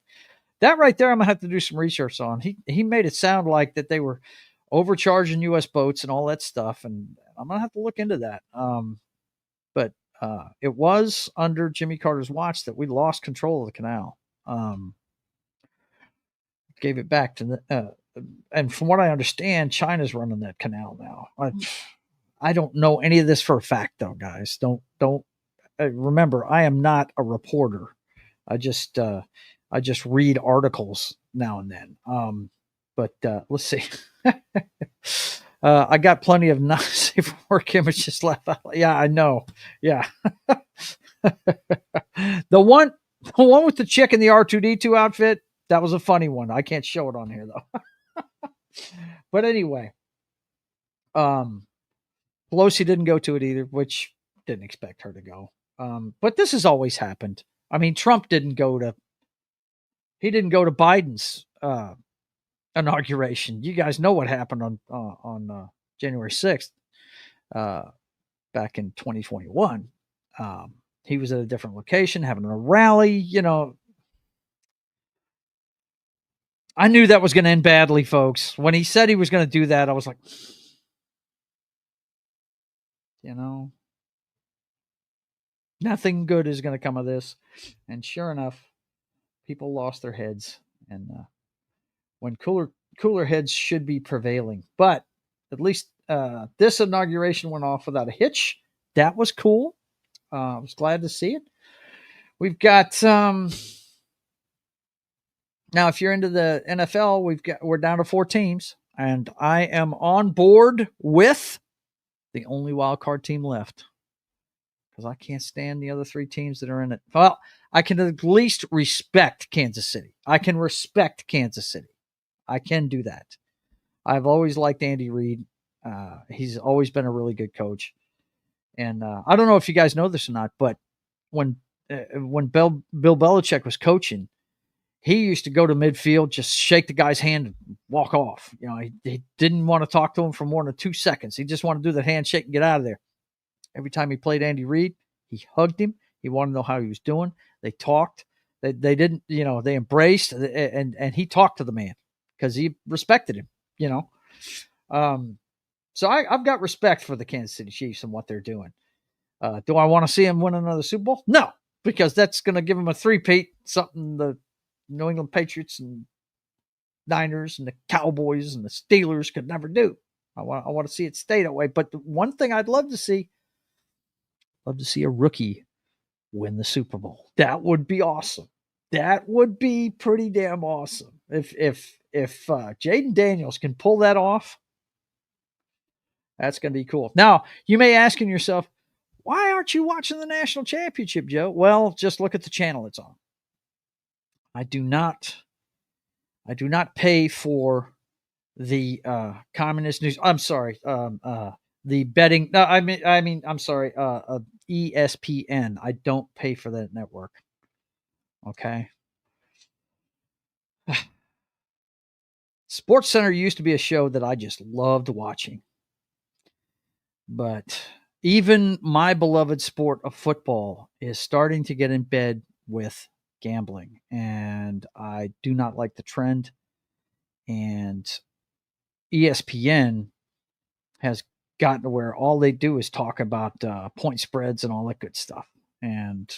S4: that right there, I'm going to have to do some research on. He made it sound like that they were overcharging U.S. boats and all that stuff. And I'm going to have to look into that. But it was under Jimmy Carter's watch that we lost control of the canal. Gave it back to the, and from what I understand, China's running that canal now. I don't know any of this for a fact, though, guys. Don't remember. I am not a reporter. I just read articles now and then. But let's see. I got plenty of not safe for work images left out. Yeah, I know. Yeah. The one with the chick in the R2D2 outfit, that was a funny one. I can't show it on here though. But anyway, Pelosi didn't go to it either, which didn't expect her to go. But this has always happened. I mean, Trump didn't go to Biden's inauguration. You guys know what happened on January 6th, back in 2021. He was at a different location having a rally. I knew that was going to end badly, folks. When he said he was going to do that, I was like, nothing good is going to come of this. And sure enough, people lost their heads. And when cooler heads should be prevailing. But at least this inauguration went off without a hitch. That was cool. I was glad to see it. We've got now, if you're into the NFL, we're down to 4 teams, and I am on board with the only wild card team left because I can't stand the other 3 teams that are in it. Well, I can at least respect Kansas City. I can respect Kansas City. I can do that. I've always liked Andy Reid. He's always been a really good coach. And I don't know if you guys know this or not, but when Bill Belichick was coaching, he used to go to midfield, just shake the guy's hand and walk off. He didn't want to talk to him for more than 2 seconds. He just wanted to do the handshake and get out of there. Every time he played Andy Reid, he hugged him. He wanted to know how he was doing. They talked. They didn't, they embraced, and he talked to the man because he respected him, So I've got respect for the Kansas City Chiefs and what they're doing. Do I want to see them win another Super Bowl? No, because that's going to give them a three-peat, something the New England Patriots and Niners and the Cowboys and the Steelers could never do. I want to see it stay that way. But the one thing I'd love to see a rookie win the Super Bowl. That would be awesome. That would be pretty damn awesome. If Jaden Daniels can pull that off, that's going to be cool. Now, you may ask yourself, why aren't you watching the national championship, Joe? Well, just look at the channel it's on. I do not pay for the communist news. I'm sorry. The betting. No, I mean, I'm sorry. ESPN. I don't pay for that network. Okay. Sports Center used to be a show that I just loved watching. But even my beloved sport of football is starting to get in bed with gambling, and I do not like the trend. And ESPN has gotten to where all they do is talk about point spreads and all that good stuff, and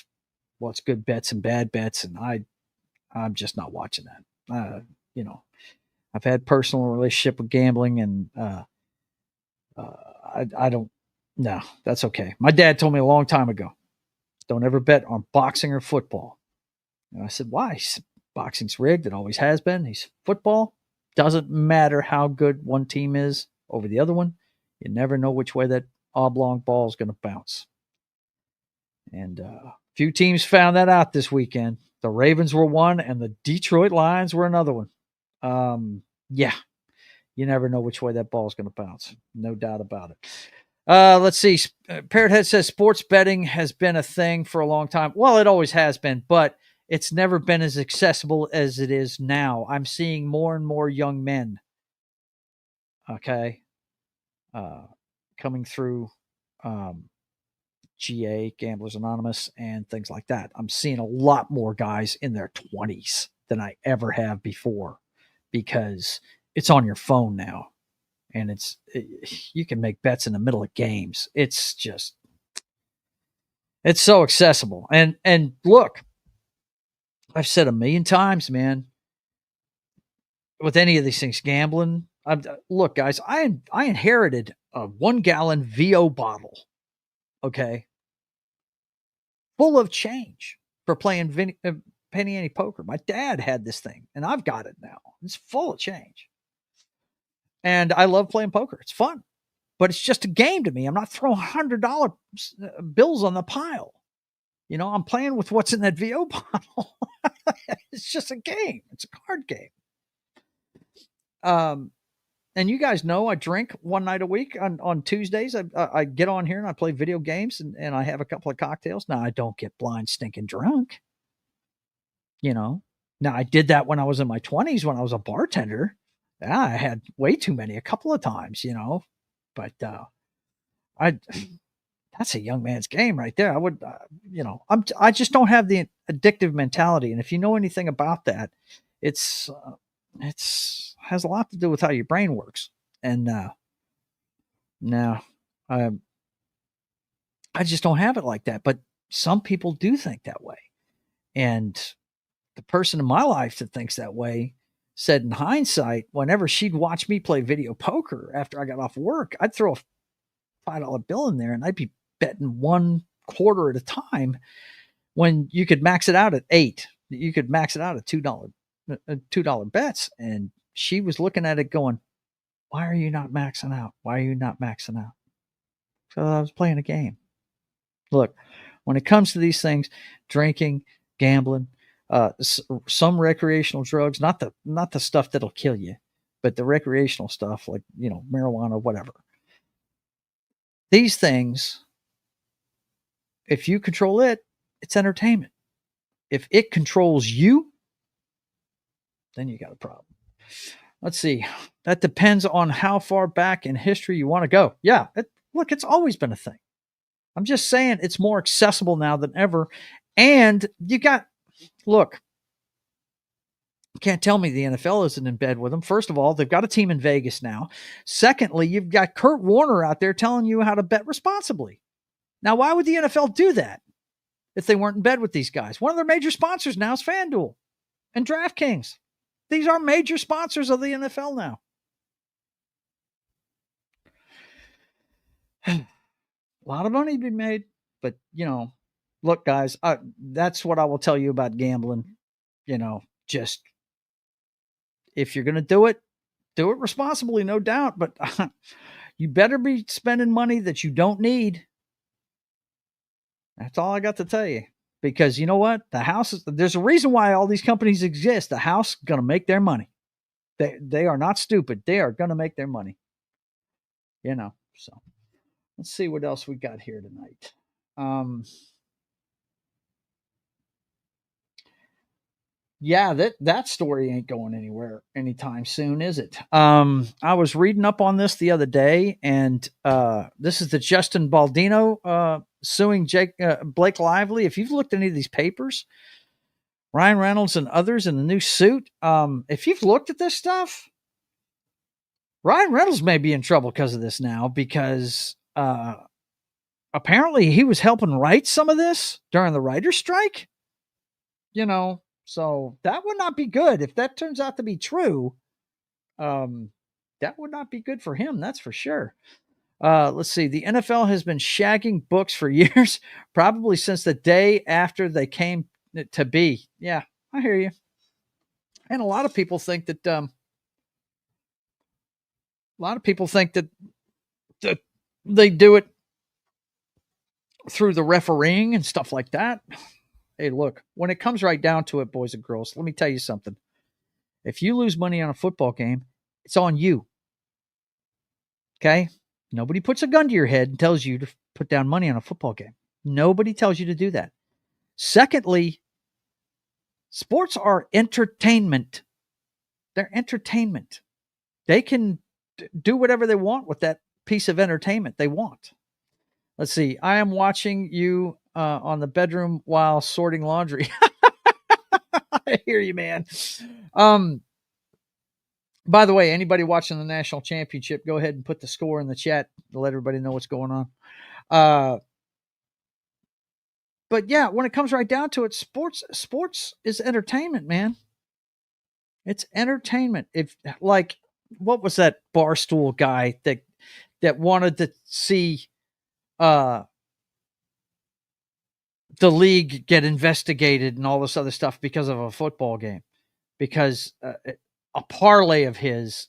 S4: what's good bets and bad bets. And I'm just not watching that. You know, I've had personal relationship with gambling, and I don't. No, that's okay. My dad told me a long time ago, don't ever bet on boxing or football. And I said, why? He said, boxing's rigged. It always has been. He said, football doesn't matter how good one team is over the other one. You never know which way that oblong ball is going to bounce. And a few teams found that out this weekend. The Ravens were one, and the Detroit Lions were another one. Yeah, you never know which way that ball is going to bounce. No doubt about it. Let's see. Parrothead says sports betting has been a thing for a long time. Well, it always has been, but it's never been as accessible as it is now. I'm seeing more and more young men, coming through GA, Gamblers Anonymous, and things like that. I'm seeing a lot more guys in their 20s than I ever have before, because it's on your phone now, and you can make bets in the middle of games. It's so accessible. And look, I've said a million times, man, with any of these things, gambling. Look, guys, I inherited a 1-gallon VO bottle, okay, full of change for playing penny ante poker. My dad had this thing, and I've got it now. It's full of change. And I love playing poker. It's fun, but it's just a game to me. I'm not throwing $100 bills on the pile. You know, I'm playing with what's in that VO bottle. It's just a game. It's a card game. And you guys know I drink one night a week on Tuesdays. I get on here and I play video games, and I have a couple of cocktails. Now, I don't get blind stinking drunk. You know, now I did that when I was in my 20s, when I was a bartender. Yeah, I had way too many a couple of times, you know, but that's a young man's game right there. I would, I just don't have the addictive mentality. And if you know anything about that, it's has a lot to do with how your brain works. And now I just don't have it like that. But some people do think that way. And the person in my life that thinks that way said, in hindsight, whenever she'd watch me play video poker after I got off work, I'd throw a $5 bill in there and I'd be betting 1 quarter at a time, when you could max it out at 8. You could max it out at $2 bets. And she was looking at it going, why are you not maxing out? Why are you not maxing out? So I was playing a game. Look, when it comes to these things, drinking, gambling, some recreational drugs, not the stuff that'll kill you, but the recreational stuff, like, you know, marijuana, whatever. These things, if you control it, it's entertainment. If it controls you, then you got a problem. Let's see. That depends on how far back in history you want to go. Yeah, look, it's always been a thing. I'm just saying it's more accessible now than ever. And look, you can't tell me the NFL isn't in bed with them. First of all, they've got a team in Vegas now. Secondly, you've got Kurt Warner out there telling you how to bet responsibly. Now, why would the NFL do that if they weren't in bed with these guys? One of their major sponsors now is FanDuel and DraftKings. These are major sponsors of the NFL now. A lot of money to be made, but, you know, look, guys, that's what I will tell you about gambling. You know, just if you're going to do it responsibly, no doubt, but you better be spending money that you don't need. That's all I got to tell you. Because you know what? There's a reason why all these companies exist. The house is going to make their money. They are not stupid. They are going to make their money. You know, so let's see what else we got here tonight. Yeah, that story ain't going anywhere anytime soon, is it? I was reading up on this the other day, and this is the Justin Baldino suing Blake Lively. If you've looked at any of these papers, Ryan Reynolds and others in the new suit, if you've looked at this stuff, Ryan Reynolds may be in trouble because of this now, because apparently he was helping write some of this during the writer's strike. You know, So that would not be good. If that turns out to be true, that would not be good for him. That's for sure. Let's see. The NFL has been shagging books for years, probably since the day after they came to be. Yeah, I hear you. And a lot of people think that that they do it through the refereeing and stuff like that. Hey, look, when it comes right down to it, boys and girls, let me tell you something. If you lose money on a football game, it's on you. Okay? Nobody puts a gun to your head and tells you to put down money on a football game. Nobody tells you to do that. Secondly, sports are entertainment. They're entertainment. They can do whatever they want with that piece of entertainment they want. Let's see. I am watching you on the bedroom while sorting laundry. I hear you, man. By the way, anybody watching the national championship, go ahead and put the score in the chat to let everybody know what's going on. But yeah, when it comes right down to it, sports is entertainment, man. It's entertainment. If like, what was that Barstool guy that wanted to see the league get investigated and all this other stuff because of a football game? Because a parlay of his,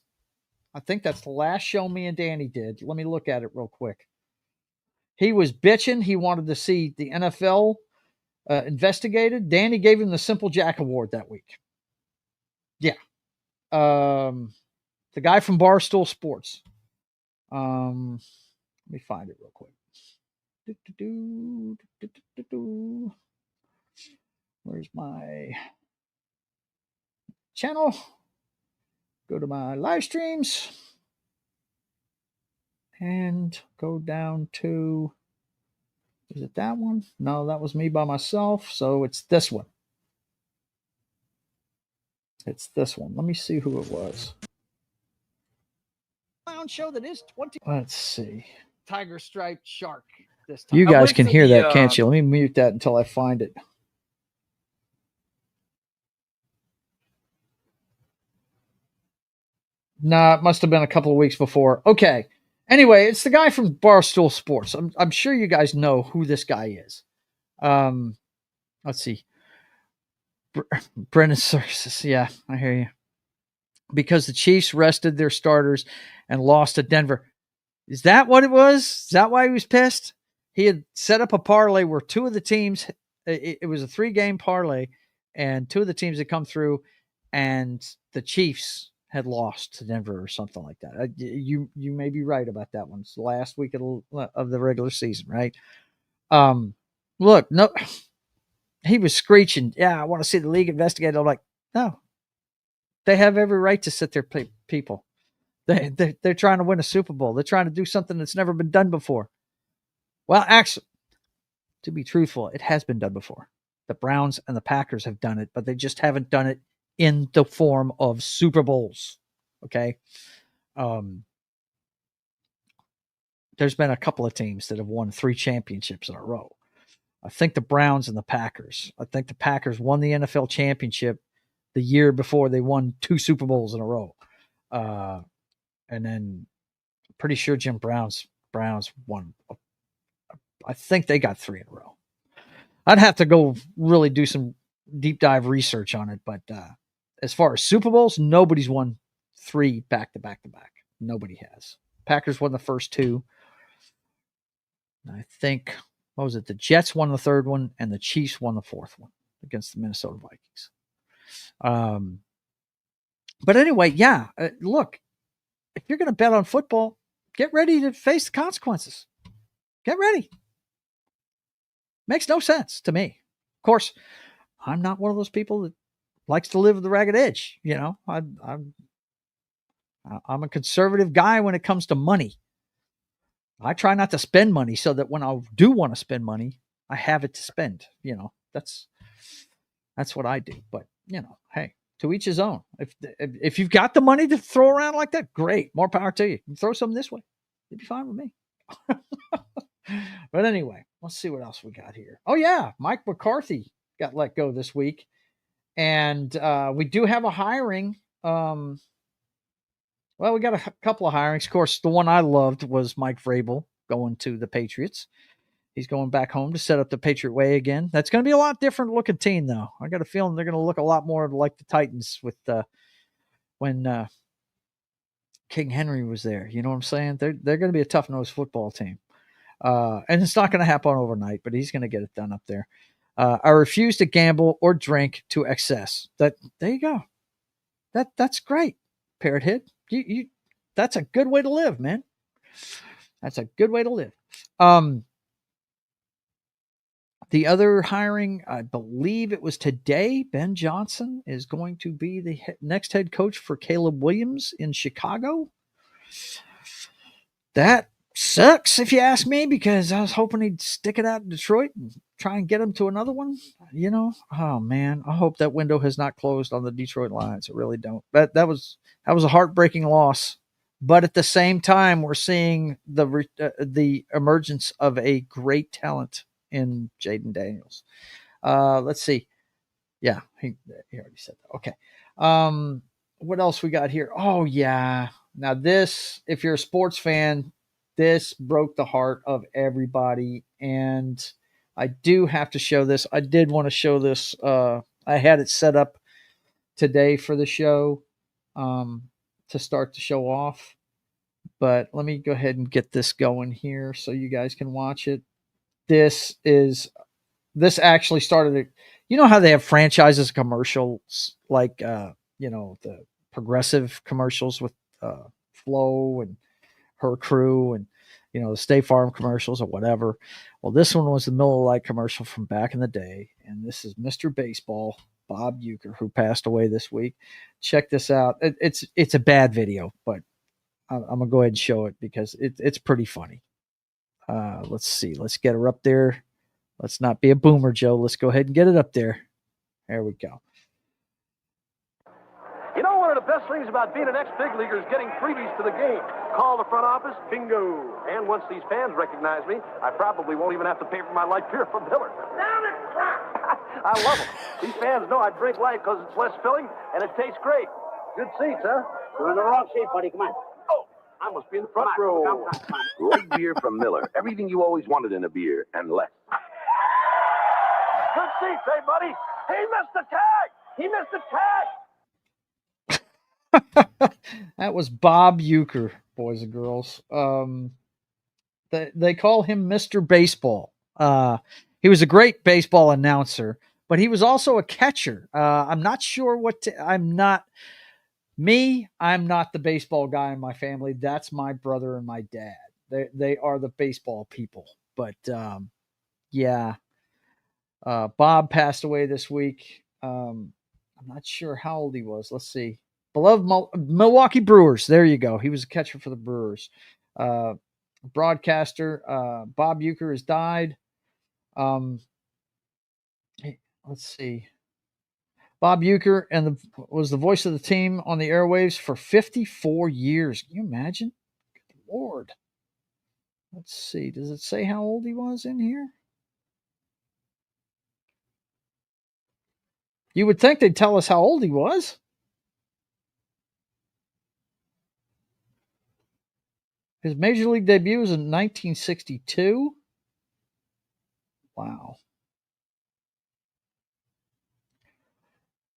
S4: I think that's the last show me and Danny did. Let me look at it real quick. He was bitching. He wanted to see the NFL investigated. Danny gave him the Simple Jack Award that week. Yeah. The guy from Barstool Sports. Let me find it real quick. Where's my channel? Go to my live streams and go down to, is it that one? No, that was me by myself. So it's this one. It's this one. Let me see who it was. Show that is 20. Let's see. Tiger striped shark this time. You guys can hear that, can't you? Let me mute that until I find it. Nah, it must have been a couple of weeks before. Okay. Anyway, it's the guy from Barstool Sports. I'm sure you guys know who this guy is. Let's see. Brennan Services. Yeah, I hear you. Because the Chiefs rested their starters and lost to Denver. Is that what it was? Is that why he was pissed? He had set up a parlay where two of the teams, it was a 3-game parlay, and two of the teams had come through, and the Chiefs had lost to Denver or something like that. You may be right about that one. It's the last week of the regular season, right? Look, no, he was screeching, yeah, I want to see the league investigated. I'm like, no. They have every right to sit there, people. They're trying to win a Super Bowl. They're trying to do something that's never been done before. Well, actually, to be truthful, it has been done before. The Browns and the Packers have done it, but they just haven't done it in the form of Super Bowls. Okay? There's been a couple of teams that have won 3 championships in a row. I think the Browns and the Packers. I think the Packers won the NFL championship the year before they won 2 Super Bowls in a row. And then I'm pretty sure Jim Browns won. I think they got 3 in a row. I'd have to go really do some deep dive research on it. But as far as Super Bowls, nobody's won 3 back to back to back. Nobody has. Packers won the first 2. I think, what was it? The Jets won the 3rd one and the Chiefs won the 4th one against the Minnesota Vikings. But anyway, yeah, look, if you're going to bet on football, get ready to face the consequences. Get ready. Makes no sense to me. Of course, I'm not one of those people that likes to live the ragged edge. You know, I'm a conservative guy when it comes to money. I try not to spend money so that when I do want to spend money, I have it to spend. You know, that's what I do. But you know, hey, to each his own. If you've got the money to throw around like that, great. More power to you. You throw something this way. It'd be fine with me. But anyway, let's see what else we got here. Oh, yeah. Mike McCarthy got let go this week. And we do have a hiring. Well, we got a couple of hirings. Of course, the one I loved was Mike Vrabel going to the Patriots. He's going back home to set up the Patriot way again. That's going to be a lot different looking team, though. I got a feeling they're going to look a lot more like the Titans with when King Henry was there. You know what I'm saying? They're going to be a tough-nosed football team. And it's not going to happen overnight, but he's going to get it done up there. I refuse to gamble or drink to excess. There you go. That's great, Parrot Head. You that's a good way to live, man. That's a good way to live. The other hiring, I believe it was today, Ben Johnson is going to be the next head coach for Caleb Williams in Chicago. That sucks, if you ask me, because I was hoping he'd stick it out in Detroit and try and get him to another one. You know, oh man, I hope that window has not closed on the Detroit Lions. I really don't. That was a heartbreaking loss. But at the same time, we're seeing the emergence of a great talent in Jaden Daniels. Let's see. Yeah, he already said that. Okay. What else we got here? Oh yeah. Now this, if you're a sports fan, this broke the heart of everybody, and I do have to show this. I did want to show this. I had it set up today for the show to start the show off, but let me go ahead and get this going here so you guys can watch it. This actually started. You know how they have franchises commercials, like the Progressive commercials with Flo and her crew, and the State Farm commercials or whatever. Well, this one was the Miller Lite commercial from back in the day, and this is Mr. Baseball, Bob Uecker, who passed away this week. Check this out. It's a bad video, but I'm gonna go ahead and show it because it's pretty funny. Let's see. Let's get her up there. Let's not be a boomer, Joe. Let's go ahead and get it up there. There we go.
S7: You know, one of the best things about being an ex-big leaguer is getting freebies to the game. Call the front office, bingo. And once these fans recognize me, I probably won't even have to pay for my light beer from Miller. Down it, I love them. These fans know I drink light because it's less filling and it tastes great. Good seats, huh?
S8: You're in the wrong seat, buddy. Come on.
S7: Oh, I must be in the front row.
S8: Come on.
S9: Light beer from Miller. Everything you always wanted in a beer and less.
S7: Good seats, hey, buddy. He missed the tag. He missed the tag.
S4: That was Bob Uecker, boys and girls. They call him Mr. Baseball. He was a great baseball announcer, but he was also a catcher. I'm not sure I'm not the baseball guy in my family. That's my brother and my dad. They are the baseball people. But yeah, Bob passed away this week. I'm not sure how old he was. Let's see. Beloved Milwaukee Brewers. There you go. He was a catcher for the Brewers. Broadcaster Bob Uecker has died. Let's see. Bob Uecker was the voice of the team on the airwaves for 54 years. Can you imagine? Good Lord. Let's see. Does it say how old he was in here? You would think they'd tell us how old he was. His major league debut was in 1962. Wow.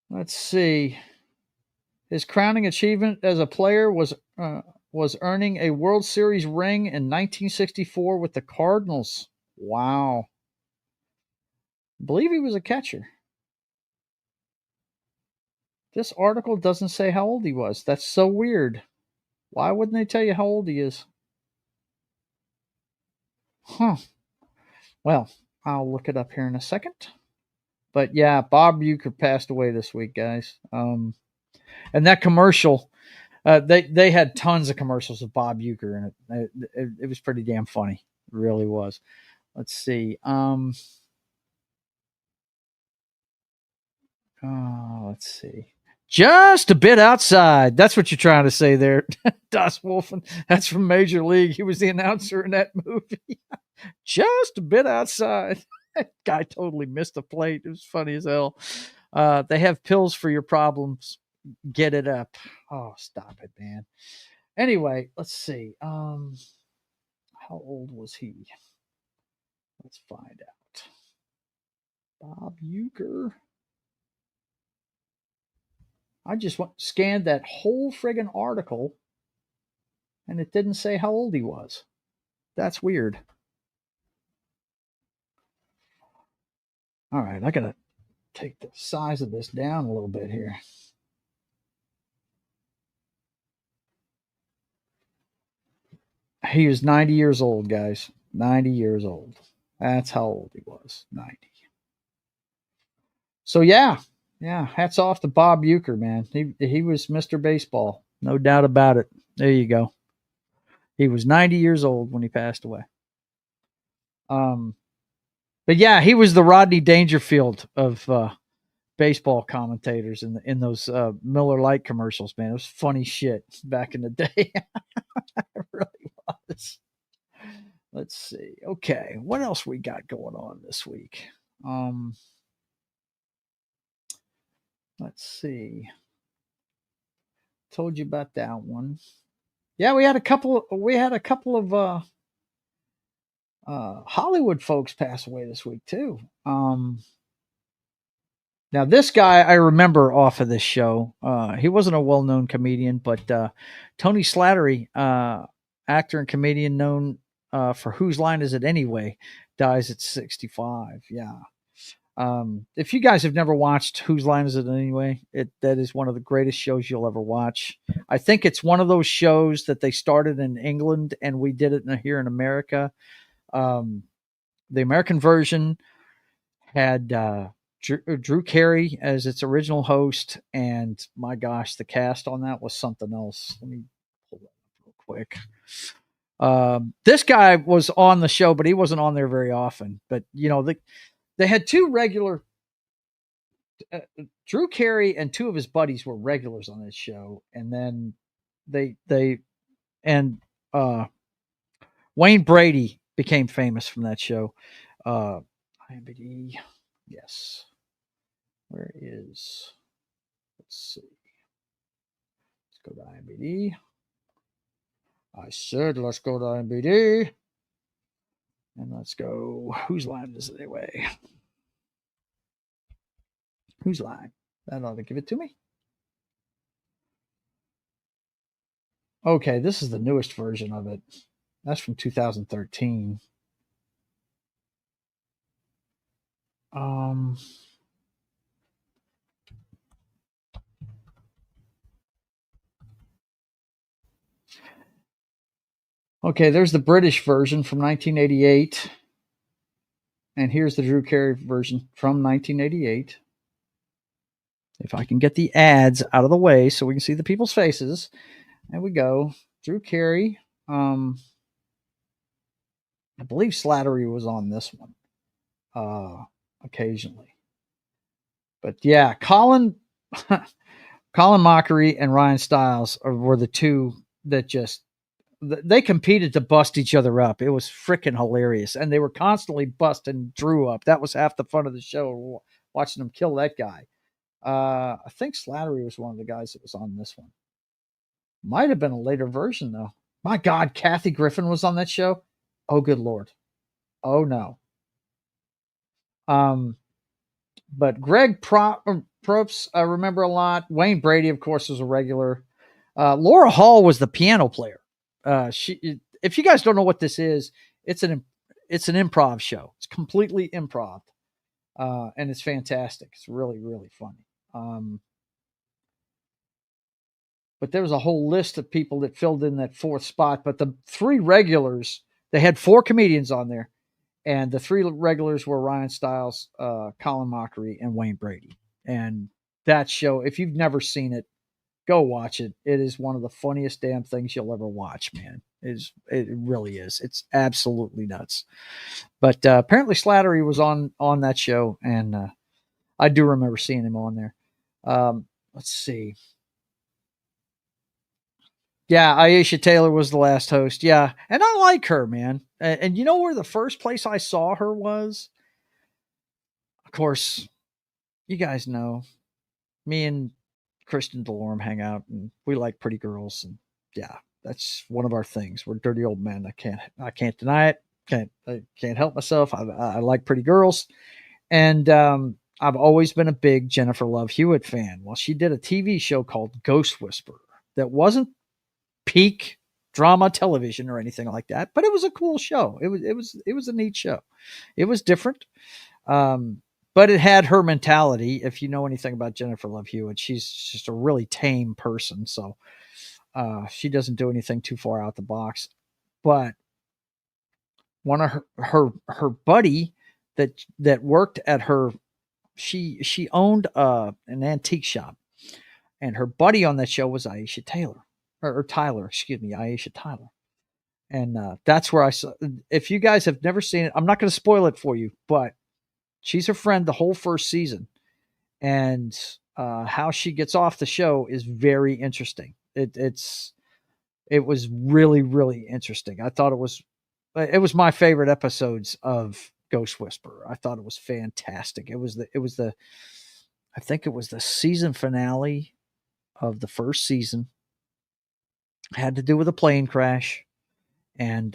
S4: Let's see. His crowning achievement as a player was earning a World Series ring in 1964 with the Cardinals. Wow. I believe he was a catcher. This article doesn't say how old he was. That's so weird. Why wouldn't they tell you how old he is? Huh. Well, I'll look it up here in a second. But yeah, Bob Uecker passed away this week, guys. And that commercial, they had tons of commercials of Bob Uecker in it. It was pretty damn funny. It really was. Let's see. Let's see. Just a bit outside. That's what you're trying to say there, Das Wolfen. That's from Major League. He was the announcer in that movie. Just a bit outside. That guy totally missed the plate. It was funny as hell. They have pills for your problems. Get it up. Oh, stop it, man. Anyway, let's see. How old was he? Let's find out. Bob Uecker. I just scanned that whole friggin' article, and it didn't say how old he was. That's weird. All right, I gotta take the size of this down a little bit here. He was 90 years old, guys. 90 years old. That's how old he was. 90. So yeah. Hats off to Bob Uecker, man. He was Mr. Baseball, no doubt about it. There you go. He was 90 years old when he passed away. But yeah, he was the Rodney Dangerfield of baseball commentators in those Miller Lite commercials, man. It was funny shit back in the day. It really was. Let's see. Okay, what else we got going on this week? Let's see. Told you about that one. Yeah, we had a couple of Hollywood folks pass away this week too. Now this guy I remember off of this show. He wasn't a well-known comedian, but Tony Slattery, actor and comedian known for Whose Line Is It Anyway, dies at 65. Yeah. If you guys have never watched Whose Line Is It Anyway, that is one of the greatest shows you'll ever watch. I think it's one of those shows that they started in England and we did it here in America. The American version had Drew Carey as its original host, and my gosh, the cast on that was something else. Let me pull that up real quick. This guy was on the show, but he wasn't on there very often. But they had two regular. Drew Carey and two of his buddies were regulars on this show, and then Wayne Brady became famous from that show. IMDb, yes. Where is? Let's see. Let's go to IMDb. I said let's go to IMDb, and let's go. Whose line is it anyway? Whose line? That ought to give it to me. Okay, this is the newest version of it. That's from 2013. Okay, there's the British version from 1988. And here's the Drew Carey version from 1988. If I can get the ads out of the way so we can see the people's faces. There we go. Drew Carey. I believe Slattery was on this one occasionally. But yeah, Colin Mockery and Ryan Stiles were the two that just, they competed to bust each other up. It was freaking hilarious. And they were constantly busting Drew up. That was half the fun of the show, watching them kill that guy. I think Slattery was one of the guys that was on this one. Might have been a later version, though. My God, Kathy Griffin was on that show. Oh, good Lord. Oh, no. But Greg Proops, I remember a lot. Wayne Brady, of course, was a regular. Laura Hall was the piano player. If you guys don't know what this is, it's an improv show. It's completely improv, and it's fantastic. It's really, really funny. But there was a whole list of people that filled in that fourth spot. But the three regulars, they had four comedians on there, and the three regulars were Ryan Stiles, Colin Mockery, and Wayne Brady. And that show, if you've never seen it, go watch it. It is one of the funniest damn things you'll ever watch, man. It really is. It's absolutely nuts. But apparently Slattery was on that show, and I do remember seeing him on there. Let's see. Yeah, Aisha Taylor was the last host. Yeah, and I like her, man. And you know where the first place I saw her was? Of course, you guys know, me and Kristen Delorme hang out, and we like pretty girls, and yeah, that's one of our things. We're dirty old men. I can't deny it. I can't help myself. I like pretty girls, and I've always been a big Jennifer Love Hewitt fan. Well, she did a TV show called Ghost Whisperer that wasn't peak drama television or anything like that, but it was a cool show. It was a neat show. It was different. But it had her mentality. If you know anything about Jennifer Love Hewitt, she's just a really tame person. So she doesn't do anything too far out the box. But one of her buddy that worked at her, she owned an antique shop, and her buddy on that show was Aisha Taylor or Tyler, excuse me, Aisha Tyler. And that's where I saw. If you guys have never seen it, I'm not going to spoil it for you, but she's her friend the whole first season, and how she gets off the show is very interesting. It was really, really interesting. I thought it was my favorite episodes of Ghost Whisperer. I thought it was fantastic. I think it was the season finale of the first season. It had to do with a plane crash, and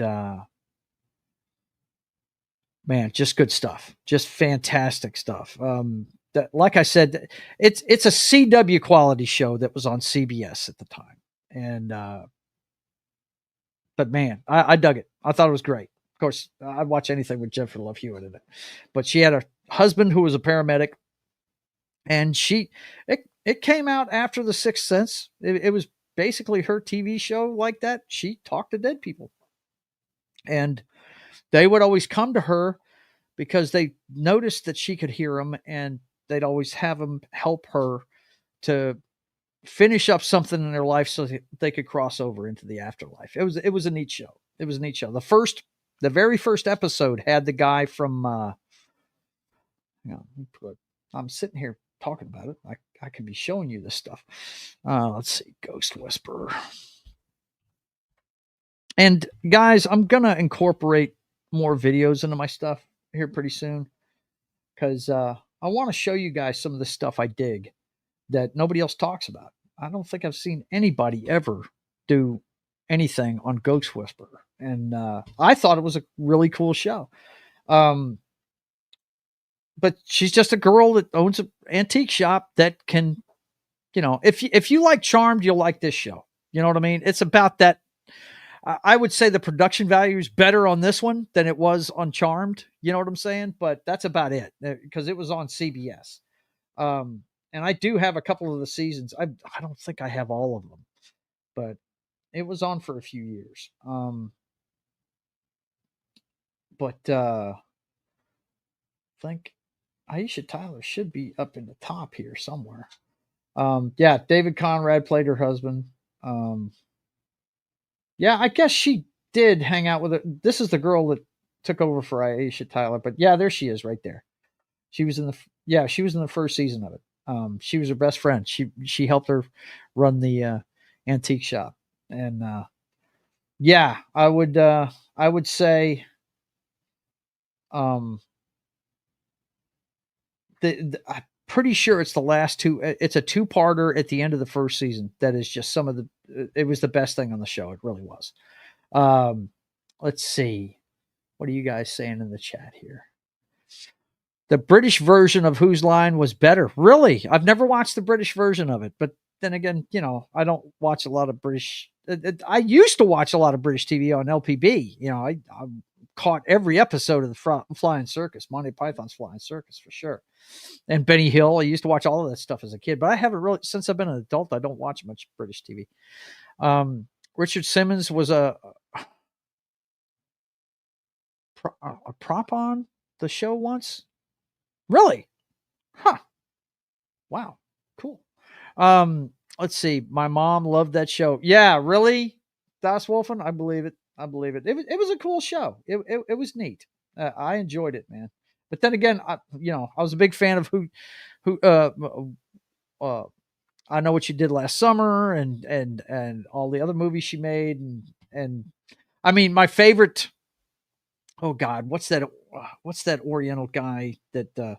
S4: man, just good stuff. Just fantastic stuff. That, like I said, it's a CW quality show that was on CBS at the time. And but man, I dug it. I thought it was great. Of course, I'd watch anything with Jennifer Love Hewitt in it. But she had a husband who was a paramedic, and it came out after The Sixth Sense. It was basically her TV show like that. She talked to dead people. And they would always come to her because they noticed that she could hear them, and they'd always have them help her to finish up something in their life so they could cross over into the afterlife. It was a neat show. It was a neat show. The very first episode had the guy from, I'm sitting here talking about it. I could be showing you this stuff. Let's see, Ghost Whisperer. And guys, I'm going to incorporate more videos into my stuff here pretty soon, because I want to show you guys some of the stuff I dig that nobody else talks about. I don't think I've seen anybody ever do anything on Ghost Whisperer, and I thought it was a really cool show. But she's just a girl that owns an antique shop that can, if you like Charmed, you'll like this show. You know what I mean? It's about that. I would say the production value is better on this one than it was on Charmed. You know what I'm saying? But that's about it, because it was on CBS. And I do have a couple of the seasons. I don't think I have all of them, but it was on for a few years. But I think Aisha Tyler should be up in the top here somewhere. Yeah, David Conrad played her husband. Yeah, I guess she did hang out with her. This is the girl that took over for Aisha Tyler, but yeah, there she is right there. She was in the first season of it. She was her best friend. She helped her run the antique shop. And yeah, I would say I'm pretty sure it's the last two. It's a two-parter at the end of the first season. That is just it was the best thing on the show. It really was. Let's see. What are you guys saying in the chat here? The British version of Whose Line was better. Really? I've never watched the British version of it, but then again, I don't watch a lot of British. I used to watch a lot of British TV on LPB. I caught every episode of the Flying Circus, Monty Python's Flying Circus for sure. And Benny Hill. I used to watch all of that stuff as a kid, but I haven't really, since I've been an adult, I don't watch much British TV. Richard Simmons was a prop on the show once. Really? Huh. Wow. Cool. Let's see. My mom loved that show. Yeah, really? Das Wolfen? I believe it. It was a cool show. It was neat. I enjoyed it, man. But then again, I was a big fan of who I Know What You Did Last Summer and all the other movies she made. And I mean, my favorite, oh God, what's that Oriental guy that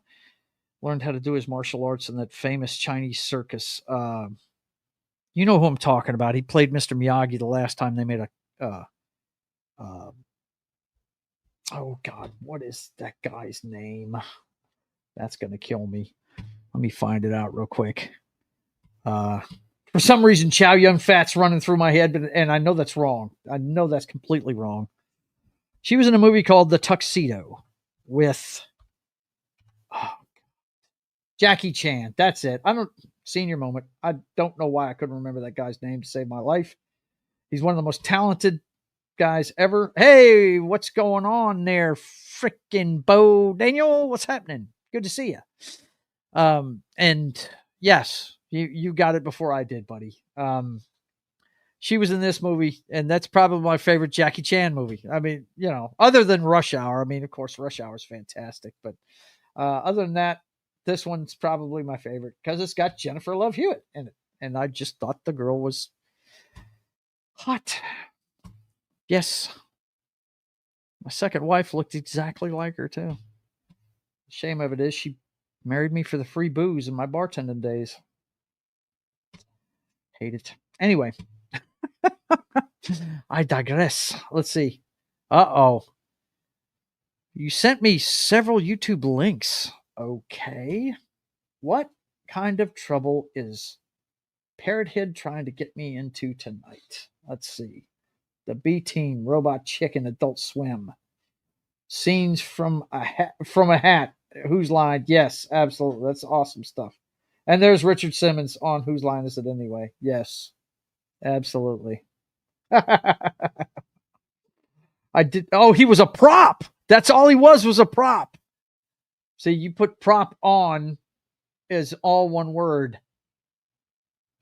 S4: learned how to do his martial arts in that famous Chinese circus. You know who I'm talking about. He played Mr. Miyagi the last time they made a. Oh God, what is that guy's name? That's gonna kill me. Let me find it out real quick. For some reason, Chow Yun Fat's running through my head, and I know that's wrong. I know that's completely wrong. She was in a movie called The Tuxedo with Jackie Chan. That's it. Senior moment. I don't know why I couldn't remember that guy's name to save my life. He's one of the most talented guys ever. Hey, what's going on there, frickin' Bo Daniel? What's happening? Good to see you. And yes, you got it before I did, buddy. She was in this movie, and that's probably my favorite Jackie Chan movie. I mean, other than Rush Hour. I mean, of course, Rush Hour is fantastic, but other than that, this one's probably my favorite because it's got Jennifer Love Hewitt in it, and I just thought the girl was hot. Yes, my second wife looked exactly like her too. The shame of it is she married me for the free booze in my bartending days. Hate it. Anyway, I digress. Let's see. Uh-oh. You sent me several YouTube links. Okay. What kind of trouble is Parrothead trying to get me into tonight? Let's see. The B-Team, Robot Chicken, Adult Swim. Scenes from a hat. Whose Line? Yes, absolutely. That's awesome stuff. And there's Richard Simmons on Whose Line Is It Anyway? Yes, absolutely. I did. Oh, he was a prop. That's all he was a prop. See, you put prop on is all one word.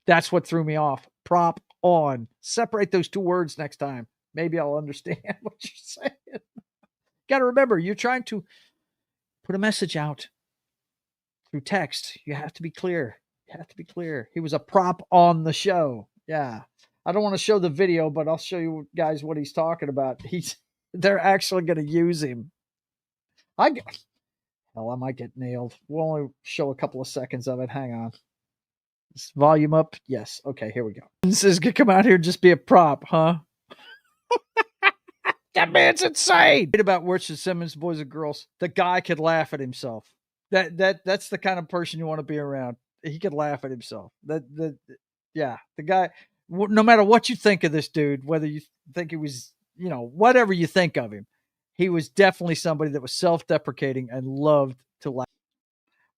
S4: That's what threw me off. Prop on. Separate those two words next time. Maybe I'll understand what you're saying. Got to remember, you're trying to put a message out through text. You have to be clear. He was a prop on the show. Yeah. I don't want to show the video, but I'll show you guys what he's talking about. They're actually going to use him. I might get nailed. We'll only show a couple of seconds of it. Hang on. This volume up. Yes. Okay, here we go. This is going to come out here and just be a prop, huh? That man's insane. About Richard Simmons, boys and girls. The guy could laugh at himself. That's the kind of person you want to be around. He could laugh at himself. The guy. No matter what you think of this dude, whether you think he was, whatever you think of him, he was definitely somebody that was self-deprecating and loved to laugh.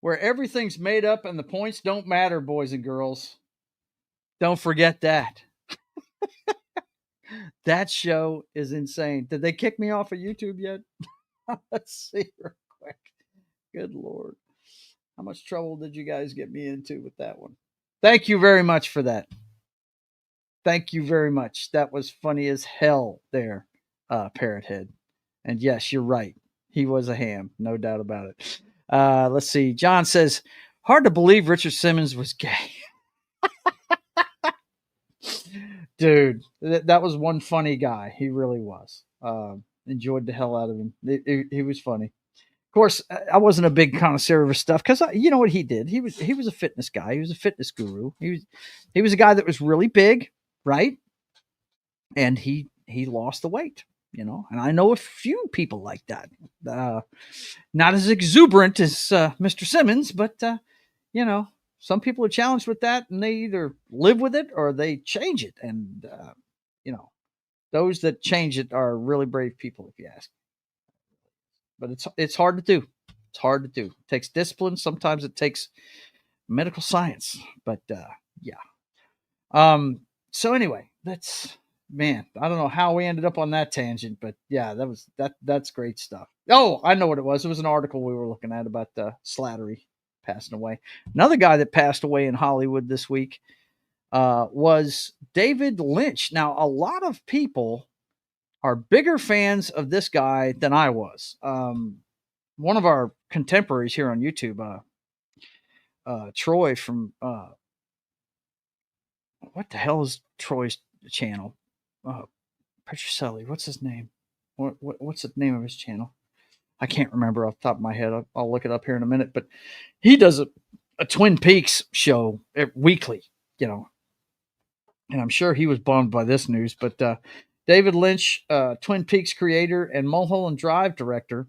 S4: Where everything's made up and the points don't matter, boys and girls. Don't forget that. That show is insane. Did they kick me off of YouTube yet? Let's see real quick. Good Lord. How much trouble did you guys get me into with that one? Thank you very much for that. Thank you very much. That was funny as hell there, Parrothead. And yes, you're right. He was a ham. No doubt about it. Let's see. John says, hard to believe Richard Simmons was gay. Dude, that was one funny guy. He really was. Enjoyed the hell out of him. He was funny. Of course, I wasn't a big connoisseur of his stuff because you know what he did. He was a fitness guy. He was a fitness guru. He was a guy that was really big, right? And he lost the weight, and I know a few people like that. Not as exuberant as Mr. Simmons, but some people are challenged with that, and they either live with it or they change it. And those that change it are really brave people, if you ask. But it's hard to do. It's hard to do. It takes discipline. Sometimes it takes medical science. But yeah. So anyway, man, I don't know how we ended up on that tangent, but yeah, that's great stuff. Oh, I know what it was. It was an article we were looking at about Slattery passing away. Another guy that passed away in Hollywood this week was David Lynch. Now, a lot of people are bigger fans of this guy than I was. One of our contemporaries here on YouTube, Troy from what the hell is Troy's channel? Petrocelli. What's his name? What's the name of his channel? I can't remember off the top of my head. I'll look it up here in a minute. But he does a Twin Peaks show weekly, you know. And I'm sure he was bummed by this news. But David Lynch, Twin Peaks creator and Mulholland Drive director,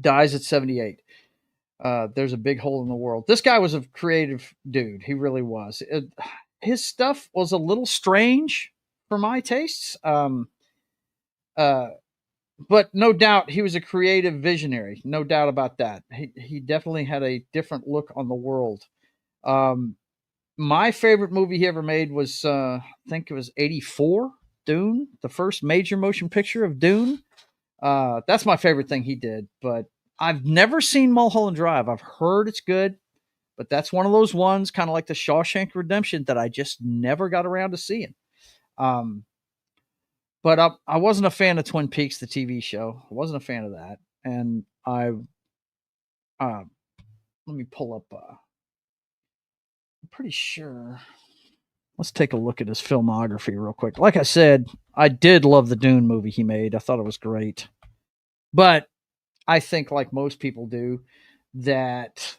S4: dies at 78. There's a big hole in the world. This guy was a creative dude. He really was. His stuff was a little strange for my tastes. But no doubt he was a creative visionary. No doubt about that. He definitely had a different look on the world. My favorite movie he ever made was, I think it was 84, Dune, the first major motion picture of Dune. That's my favorite thing he did, but I've never seen Mulholland Drive. I've heard it's good, but that's one of those ones, kind of like the Shawshank Redemption, that I just never got around to seeing. But I wasn't a fan of Twin Peaks, the TV show. I wasn't a fan of that. And let me pull up, I'm pretty sure. Let's take a look at his filmography real quick. Like I said, I did love the Dune movie he made. I thought it was great. But I think, like most people do, that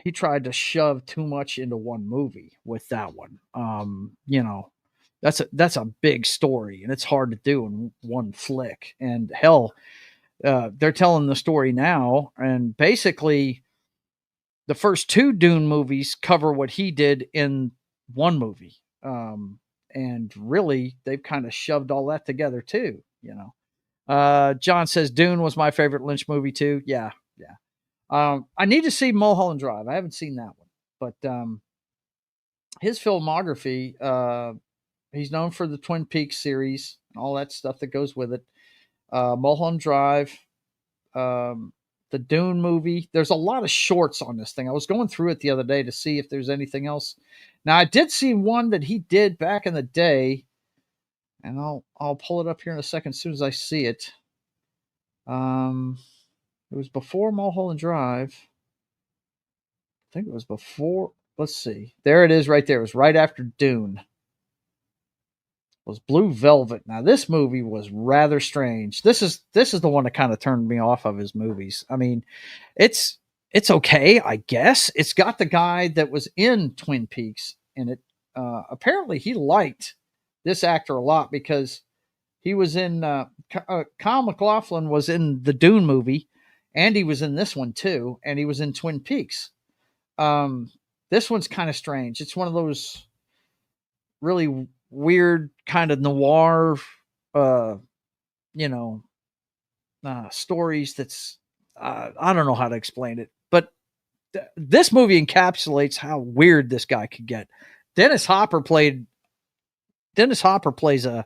S4: he tried to shove too much into one movie with that one. You know, that's a big story, and it's hard to do in one flick. And hell, they're telling the story now, and basically the first two Dune movies cover what he did in one movie. And really, they've kind of shoved all that together too, you know. John says Dune was my favorite Lynch movie too. Yeah. I need to see Mulholland Drive. I haven't seen that one, but his filmography, he's known for the Twin Peaks series and all that stuff that goes with it. Mulholland Drive, the Dune movie. There's a lot of shorts on this thing. I was going through it the other day to see if there's anything else. Now, I did see one that he did back in the day, and I'll pull it up here in a second as soon as I see it. It was before Mulholland Drive. I think it was before. Let's see. There it is right there. It was right after Dune. It was Blue Velvet. Now, this movie was rather strange. This is the one that kind of turned me off of his movies. I mean, it's okay, I guess. It's got the guy that was in Twin Peaks in it. Apparently, he liked this actor a lot because he was in Kyle MacLachlan was in the Dune movie, and he was in this one too, and he was in Twin Peaks. This one's kind of strange. It's one of those really weird kind of noir, stories that's, I don't know how to explain it, but this movie encapsulates how weird this guy could get. Dennis Hopper plays a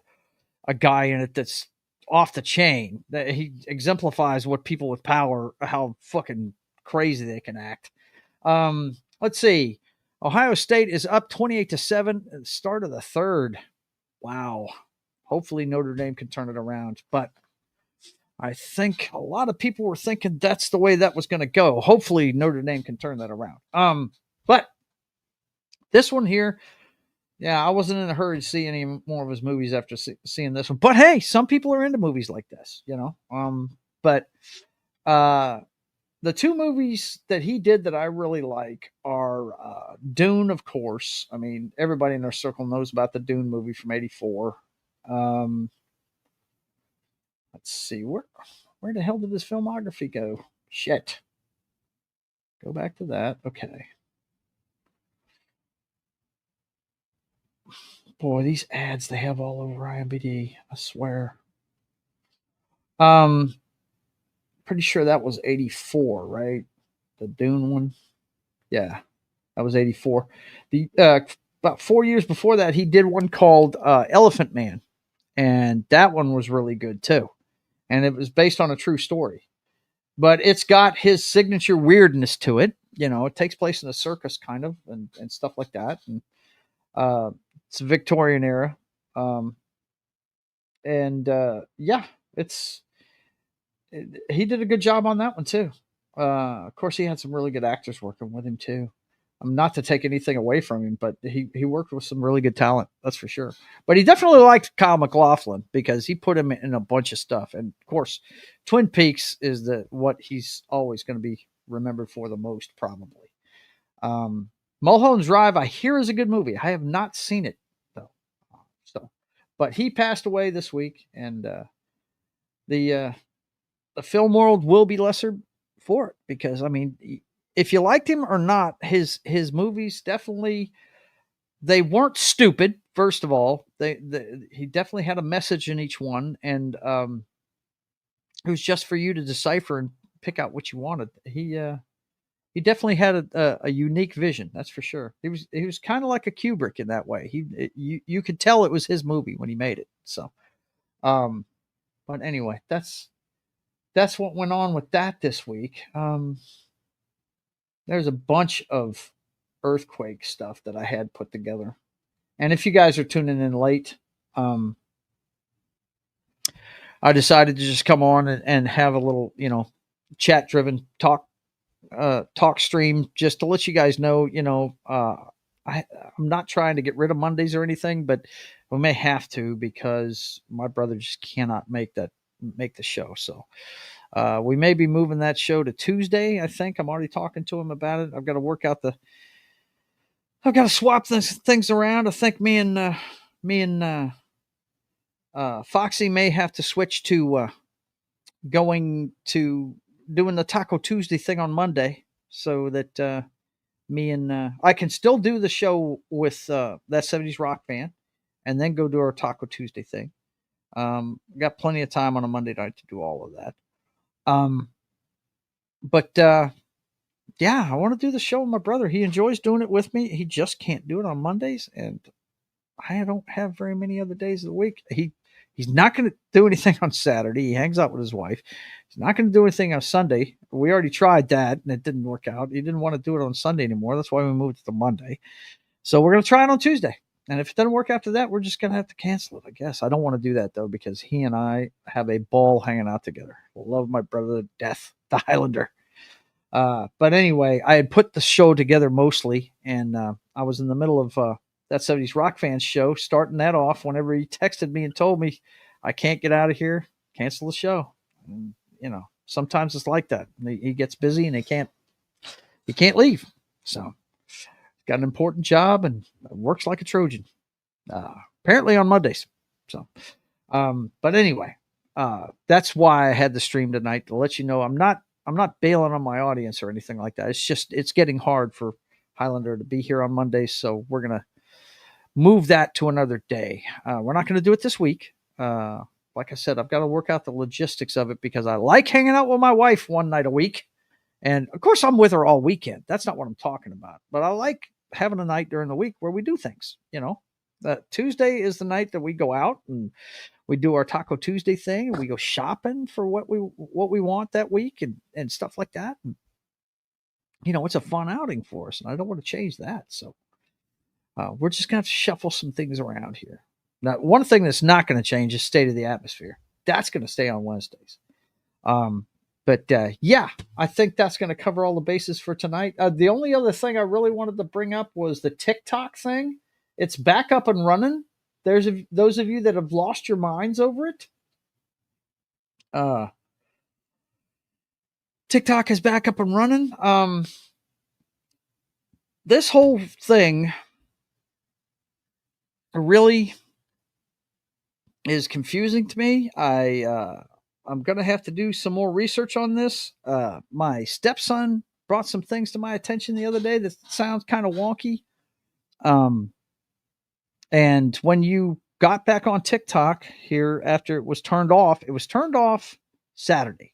S4: guy in it that's off the chain. That he exemplifies what people with power, how fucking crazy they can act. Let's see. Ohio State is up 28-7 at the start of the third. Wow. Hopefully Notre Dame can turn it around. But I think a lot of people were thinking that's the way that was going to go. Hopefully Notre Dame can turn that around. But this one here, yeah, I wasn't in a hurry to see any more of his movies after seeing this one. But hey, some people are into movies like this, you know. But the two movies that he did that I really like are Dune, of course. I mean, everybody in their circle knows about the Dune movie from '84. Let's see, where the hell did this filmography go? Shit. Go back to that. Okay. Boy, these ads they have all over IMDb, I swear. Pretty sure that was 84, right? The Dune one. Yeah, that was 84. The about 4 years before that, he did one called Elephant Man, and that one was really good too. And it was based on a true story, but it's got his signature weirdness to it. You know, it takes place in a circus kind of and stuff like that. And it's a Victorian era. Yeah, he did a good job on that one too. Of course, he had some really good actors working with him too. not to take anything away from him, but he worked with some really good talent, that's for sure. But he definitely liked Kyle MacLachlan because he put him in a bunch of stuff. And of course, Twin Peaks is what he's always going to be remembered for the most, probably. Mulholland Drive, I hear, is a good movie. I have not seen it though. So, but he passed away this week, and the film world will be lesser for it because, I mean, if you liked him or not, his movies definitely, they weren't stupid. First of all, he definitely had a message in each one, and it was just for you to decipher and pick out what you wanted. He definitely had a unique vision, that's for sure. He was kind of like a Kubrick in that way. You could tell it was his movie when he made it. So, but anyway, that's what went on with that this week. There's a bunch of earthquake stuff that I had put together. And if you guys are tuning in late, I decided to just come on and have a little, chat driven talk stream just to let you guys know, I'm not trying to get rid of Mondays or anything, but we may have to because my brother just cannot make the show. So we may be moving that show to Tuesday. I think I'm already talking to him about it. I've got to work out I've got to swap things around. I think me and Foxy may have to switch to going to doing the Taco Tuesday thing on Monday, so that me and I can still do the show with that 70s rock band, and then go do our Taco Tuesday thing. Got plenty of time on a Monday night to do all of that. But yeah, I want to do the show with my brother. He enjoys doing it with me. He just can't do it on Mondays, and I don't have very many other days of the week. He's not going to do anything on Saturday. He hangs out with his wife. He's not going to do anything on Sunday. We already tried that, and it didn't work out. He didn't want to do it on Sunday anymore. That's why we moved it to Monday. So we're going to try it on Tuesday. And if it doesn't work after that, we're just going to have to cancel it, I guess. I don't want to do that, though, because he and I have a ball hanging out together. I love my brother to death, the Highlander. But anyway, I had put the show together mostly, and I was in the middle of that 70s Rock Fans show, starting that off whenever he texted me and told me, I can't get out of here, cancel the show. And, sometimes it's like that. He gets busy and he can't leave. So got an important job and works like a Trojan, apparently on Mondays. So, but anyway, that's why I had the stream tonight, to let you know I'm not bailing on my audience or anything like that. It's getting hard for Highlander to be here on Mondays. So we're going to move that to another day. We're not going to do it this week. Like I said, I've got to work out the logistics of it because I like hanging out with my wife one night a week. And of course I'm with her all weekend. That's not what I'm talking about, but I like having a night during the week where we do things, Tuesday is the night that we go out and we do our Taco Tuesday thing, and we go shopping for what we want that week and stuff like that. And, it's a fun outing for us, and I don't want to change that. So we're just going to have to shuffle some things around here. Now, one thing that's not going to change is State of the Atmosphere. That's going to stay on Wednesdays. But yeah, I think that's going to cover all the bases for tonight. The only other thing I really wanted to bring up was the TikTok thing. It's back up and running. There's those of you that have lost your minds over it. TikTok is back up and running. This whole thing really is confusing to me. I'm going to have to do some more research on this. My stepson brought some things to my attention the other day that sounds kind of wonky. And when you got back on TikTok here after it was turned off Saturday.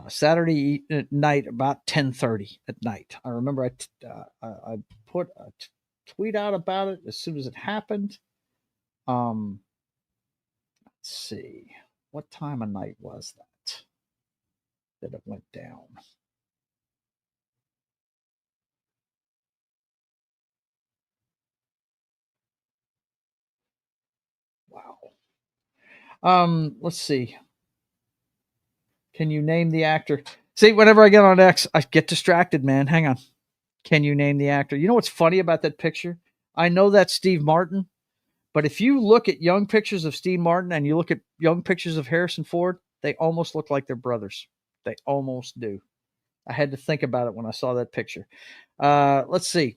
S4: Saturday night about 10:30 at night. I remember I put a tweet out about it as soon as it happened. Let's see, what time of night was that it went down? Wow. Let's see. Can you name the actor? See, whenever I get on X, I get distracted, man. Hang on. Can you name the actor? You know what's funny about that picture? I know that's Steve Martin, but if you look at young pictures of Steve Martin and you look at young pictures of Harrison Ford, they almost look like they're brothers. They almost do. I had to think about it when I saw that picture. Let's see.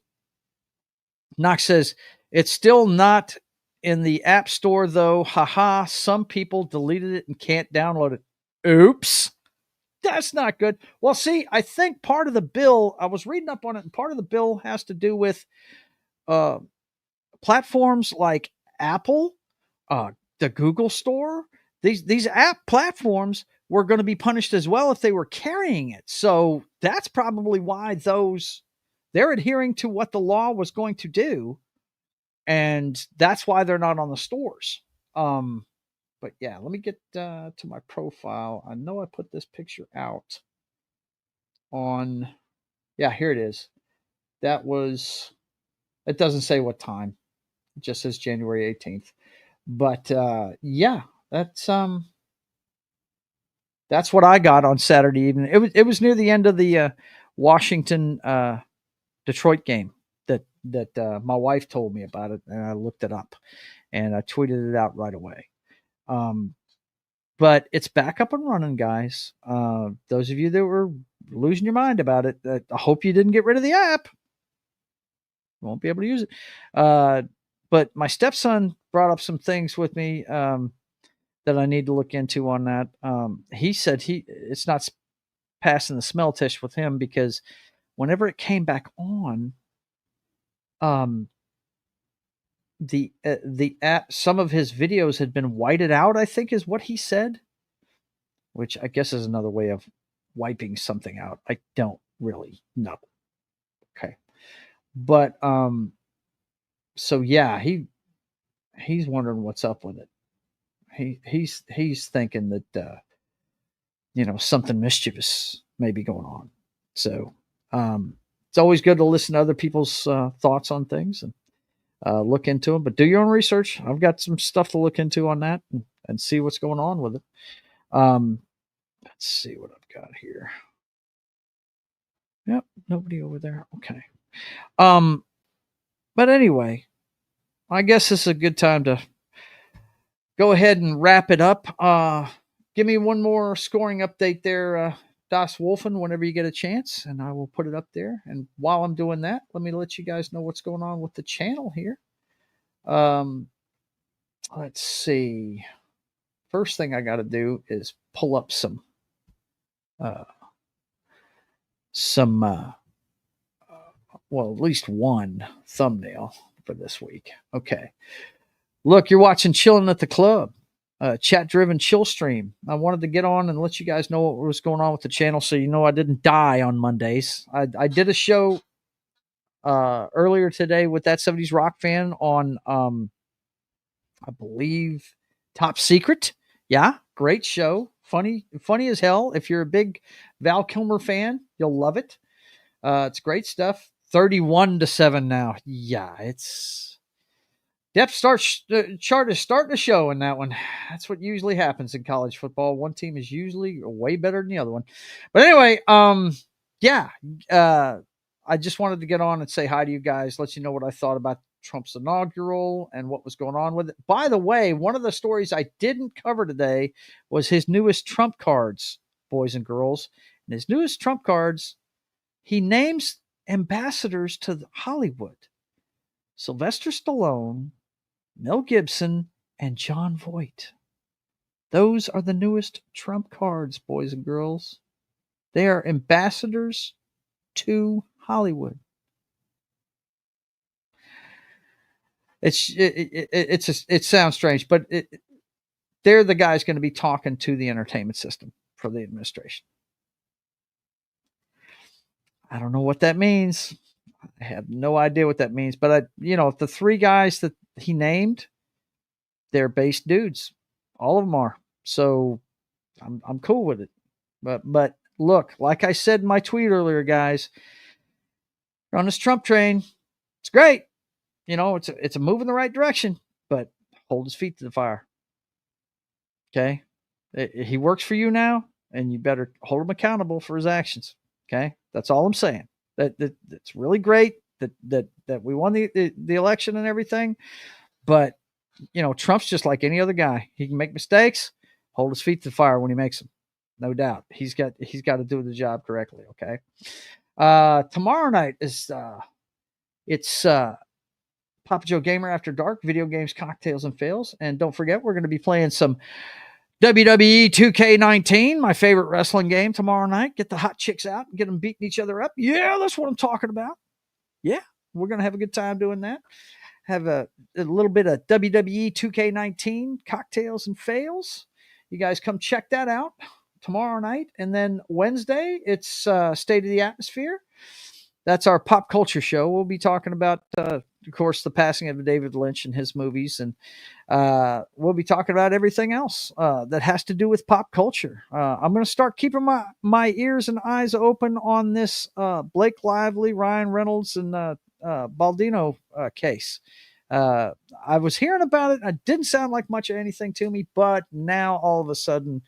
S4: Knox says, it's still not in the App Store, though. Haha, some people deleted it and can't download it. Oops. That's not good. Well, see, I think part of the bill, I was reading up on it, and part of the bill has to do with platforms like Apple, the Google Store. These app platforms were going to be punished as well if they were carrying it. So that's probably why they're adhering to what the law was going to do, and that's why they're not on the stores. But yeah, let me get to my profile. I know I put this picture out on, yeah, here it is. It doesn't say what time. It just says January 18th. But yeah, that's what I got on Saturday evening. It was near the end of the Washington Detroit game that my wife told me about it, and I looked it up and I tweeted it out right away. But it's back up and running, guys. Those of you that were losing your mind about it, I hope you didn't get rid of the app. You won't be able to use it. But my stepson brought up some things with me that I need to look into on that. He said it's not passing the smell test with him because whenever it came back on, the app, some of his videos had been whited out, I think is what he said, which I guess is another way of wiping something out. I don't really know. Okay. But so yeah, he's wondering what's up with it. He's thinking that something mischievous may be going on. So it's always good to listen to other people's thoughts on things and look into them, but do your own research. I've got some stuff to look into on that and see what's going on with it. Let's see what I've got here. Yep, nobody over there. Okay. But anyway, I guess this is a good time to go ahead and wrap it up. Give me one more scoring update there, Das Wolfen, whenever you get a chance, and I will put it up there. And while I'm doing that, let me let you guys know what's going on with the channel here. Let's see. First thing I got to do is pull up some well, at least one thumbnail for this week. Okay. Look, you're watching Chillin at the Club, chat-driven chill stream. I wanted to get on and let you guys know what was going on with the channel so you know I didn't die on Mondays. I did a show earlier today with That 70s Rock Fan on, I believe, Top Secret. Yeah, great show. Funny as hell. If you're a big Val Kilmer fan, you'll love it. It's great stuff. 31-7 now. Yeah, it's depth chart is starting to show in that one. That's what usually happens in college football. One team is usually way better than the other one. But anyway, yeah, I just wanted to get on and say hi to you guys, let you know what I thought about Trump's inaugural and what was going on with it. By the way, one of the stories I didn't cover today was his newest Trump cards, boys and girls. And his newest Trump cards, he names ambassadors to Hollywood: Sylvester Stallone, Mel Gibson, and John Voight. Those are the newest Trump cards, boys and girls. They are ambassadors to Hollywood. It sounds strange, but they're the guys going to be talking to the entertainment system for the administration. I don't know what that means. I have no idea what that means, but the three guys that he named, they're base dudes. All of them are. So I'm cool with it. But look, like I said in my tweet earlier, guys, you're on this Trump train. It's great. It's a move in the right direction, but hold his feet to the fire. Okay. He works for you now. and you better hold him accountable for his actions. Okay, that's all I'm saying. That's really great that we won the election and everything, but Trump's just like any other guy. He can make mistakes, hold his feet to the fire when he makes them. No doubt. He's got to do the job correctly. Okay. Tomorrow night is it's Papa Joe Gamer After Dark, video games, cocktails, and fails. And don't forget, we're going to be playing some WWE 2K19, my favorite wrestling game, tomorrow night. Get the hot chicks out and get them beating each other up. Yeah, that's what I'm talking about. Yeah, we're going to have a good time doing that. Have a little bit of WWE 2K19 cocktails and fails. You guys come check that out tomorrow night. And then Wednesday, it's State of the Atmosphere. That's our pop culture show. We'll be talking about, of course, the passing of David Lynch and his movies. And we'll be talking about everything else that has to do with pop culture. I'm going to start keeping my ears and eyes open on this Blake Lively, Ryan Reynolds, and Baldino case. I was hearing about it. It didn't sound like much of anything to me, but now all of a sudden,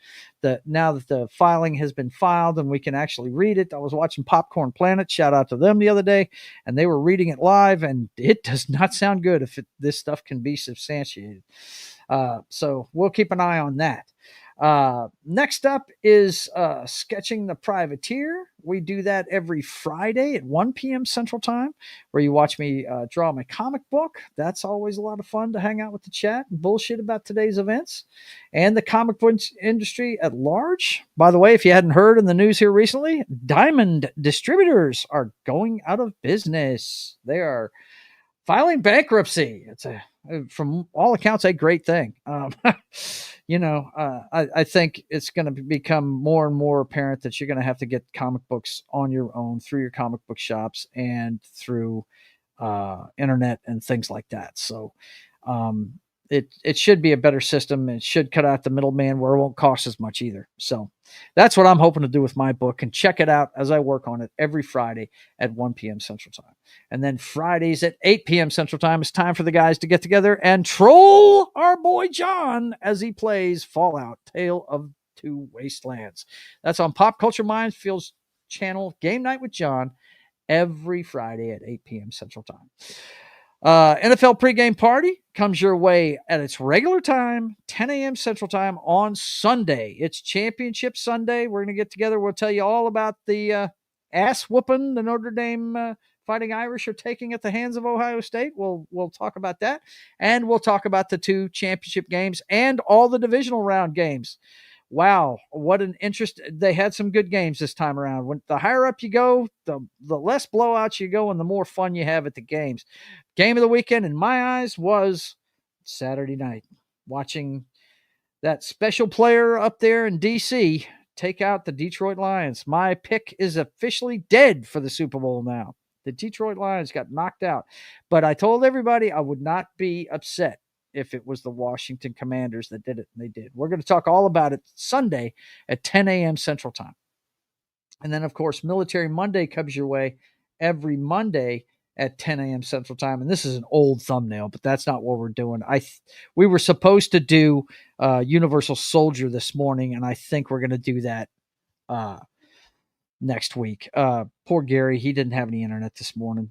S4: now that the filing has been filed and we can actually read it, I was watching Popcorn Planet, shout out to them, the other day, and they were reading it live, and it does not sound good if this stuff can be substantiated. So we'll keep an eye on that. Next up is Sketching the Privateer. We do that every Friday at 1 p.m. Central Time, where you watch me draw my comic book. That's always a lot of fun to hang out with the chat and bullshit about today's events and the comic book industry at large. By the way, if you hadn't heard in the news here recently, Diamond Distributors are going out of business. They are filing bankruptcy. It's from all accounts, a great thing. I think it's going to become more and more apparent that you're going to have to get comic books on your own through your comic book shops and through internet and things like that. So it should be a better system. It should cut out the middleman where it won't cost as much either. So that's what I'm hoping to do with my book, and check it out as I work on it every Friday at 1 p.m. Central Time. And then Fridays at 8 p.m. Central Time, it's time for the guys to get together and troll our boy John as he plays Fallout Tale of Two Wastelands. That's on Pop Culture Minefields channel, Game Night with John, every Friday at 8 p.m. Central Time. NFL pregame party comes your way at its regular time, 10 a.m. Central Time on Sunday. It's Championship Sunday. We're going to get together. We'll tell you all about the ass whooping the Notre Dame Fighting Irish are taking at the hands of Ohio State. We'll talk about that, and we'll talk about the two championship games and all the divisional round games. Wow, what an interest. They had some good games this time around. When the higher up you go, the less blowouts you go and the more fun you have at the games. Game of the weekend, in my eyes, was Saturday night. Watching that special player up there in D.C. take out the Detroit Lions. My pick is officially dead for the Super Bowl now. The Detroit Lions got knocked out. But I told everybody I would not be upset if it was the Washington Commanders that did it, and they did. We're going to talk all about it Sunday at 10 a.m. Central Time. And then, of course, Military Monday comes your way every Monday at 10 a.m. Central Time. And this is an old thumbnail, but that's not what we're doing. We were supposed to do Universal Soldier this morning, and I think we're going to do that next week. Poor Gary, he didn't have any internet this morning.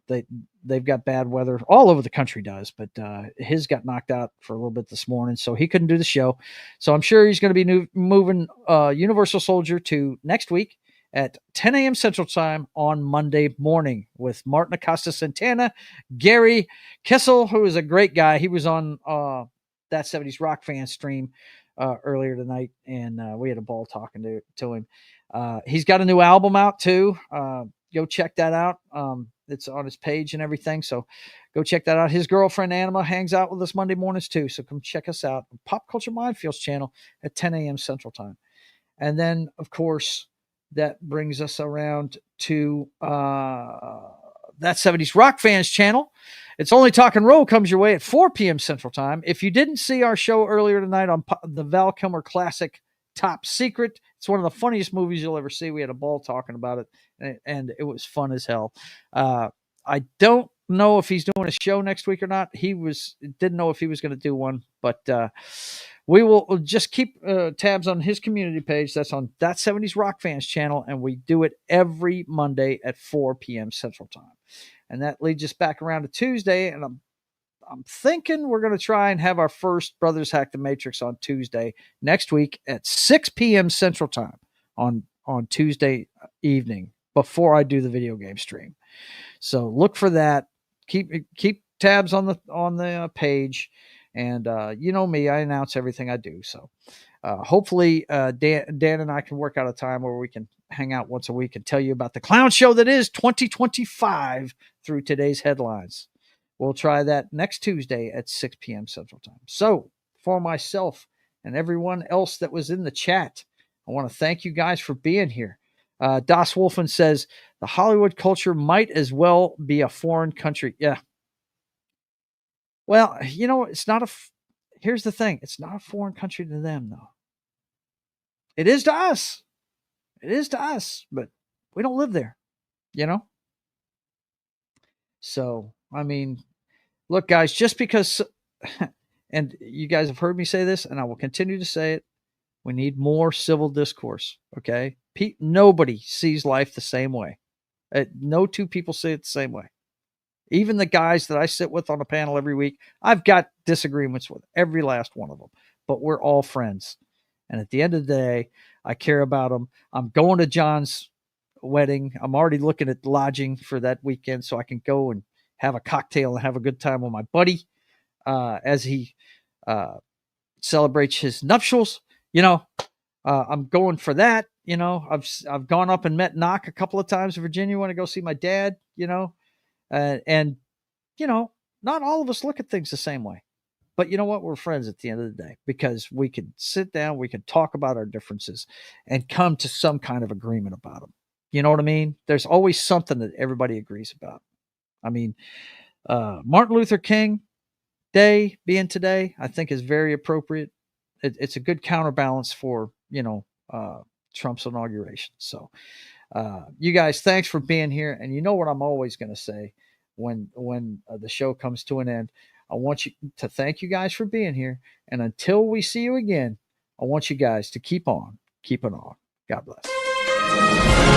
S4: They've got bad weather. All over the country does, but his got knocked out for a little bit this morning, so he couldn't do the show. So I'm sure he's going to be moving Universal Soldier to next week at 10 a.m. Central Time on Monday morning with Martin Acosta Santana, Gary Kissel, who is a great guy. He was on That 70s Rock Fan stream earlier tonight, and we had a ball talking to him. He's got a new album out too. Go check that out. It's on his page and everything. So go check that out. His girlfriend Anima hangs out with us Monday mornings too. So come check us out on Pop Culture Minefields channel at 10 a.m. Central Time. And then, of course, that brings us around to That 70s Rock Fans channel. It's Only Talking Roll comes your way at 4 p.m. Central Time. If you didn't see our show earlier tonight on the Val Kilmer classic Top Secret, it's one of the funniest movies you'll ever see. We had a ball talking about it, and it was fun as hell. I don't know if he's doing a show next week or not. He didn't know if he was going to do one, but we will just keep tabs on his community page. That's on That 70s Rock Fans channel, and we do it every Monday at 4 p.m. Central Time. And that leads us back around to Tuesday, and I'm thinking we're going to try and have our first Brothers Hack the Matrix on Tuesday next week at 6 p.m. Central Time on Tuesday evening before I do the video game stream. So look for that. Keep tabs on the page, and you know me, I announce everything I do. So hopefully Dan and I can work out a time where we can hang out once a week and tell you about the clown show that is 2025 through today's headlines. We'll try that next Tuesday at 6 p.m. Central Time. So for myself and everyone else that was in the chat, I want to thank you guys for being here. Das Wolfen says, the Hollywood culture might as well be a foreign country. Yeah. Well, you know, here's the thing. It's not a foreign country to them, though. It is to us. It is to us, but we don't live there, you know? So, I mean, look, guys, just because, and you guys have heard me say this, and I will continue to say it, we need more civil discourse, okay? Nobody sees life the same way. No two people see it the same way. Even the guys that I sit with on a panel every week, I've got disagreements with every last one of them, but we're all friends. And at the end of the day, I care about them. I'm going to John's wedding. I'm already looking at lodging for that weekend so I can go and have a cocktail and have a good time with my buddy as he celebrates his nuptials. You know, I'm going for that. You know, I've gone up and met Knock a couple of times in Virginia when I go see my dad, you know, and, you know, not all of us look at things the same way. But you know what? We're friends at the end of the day because we can sit down, we can talk about our differences and come to some kind of agreement about them. You know what I mean? There's always something that everybody agrees about. I mean, Martin Luther King Day being today, I think is very appropriate. It's a good counterbalance for, you know, Trump's inauguration. So you guys, thanks for being here. And you know what I'm always going to say when the show comes to an end. I want you to thank you guys for being here. And until we see you again, I want you guys to keep on keeping on. God bless.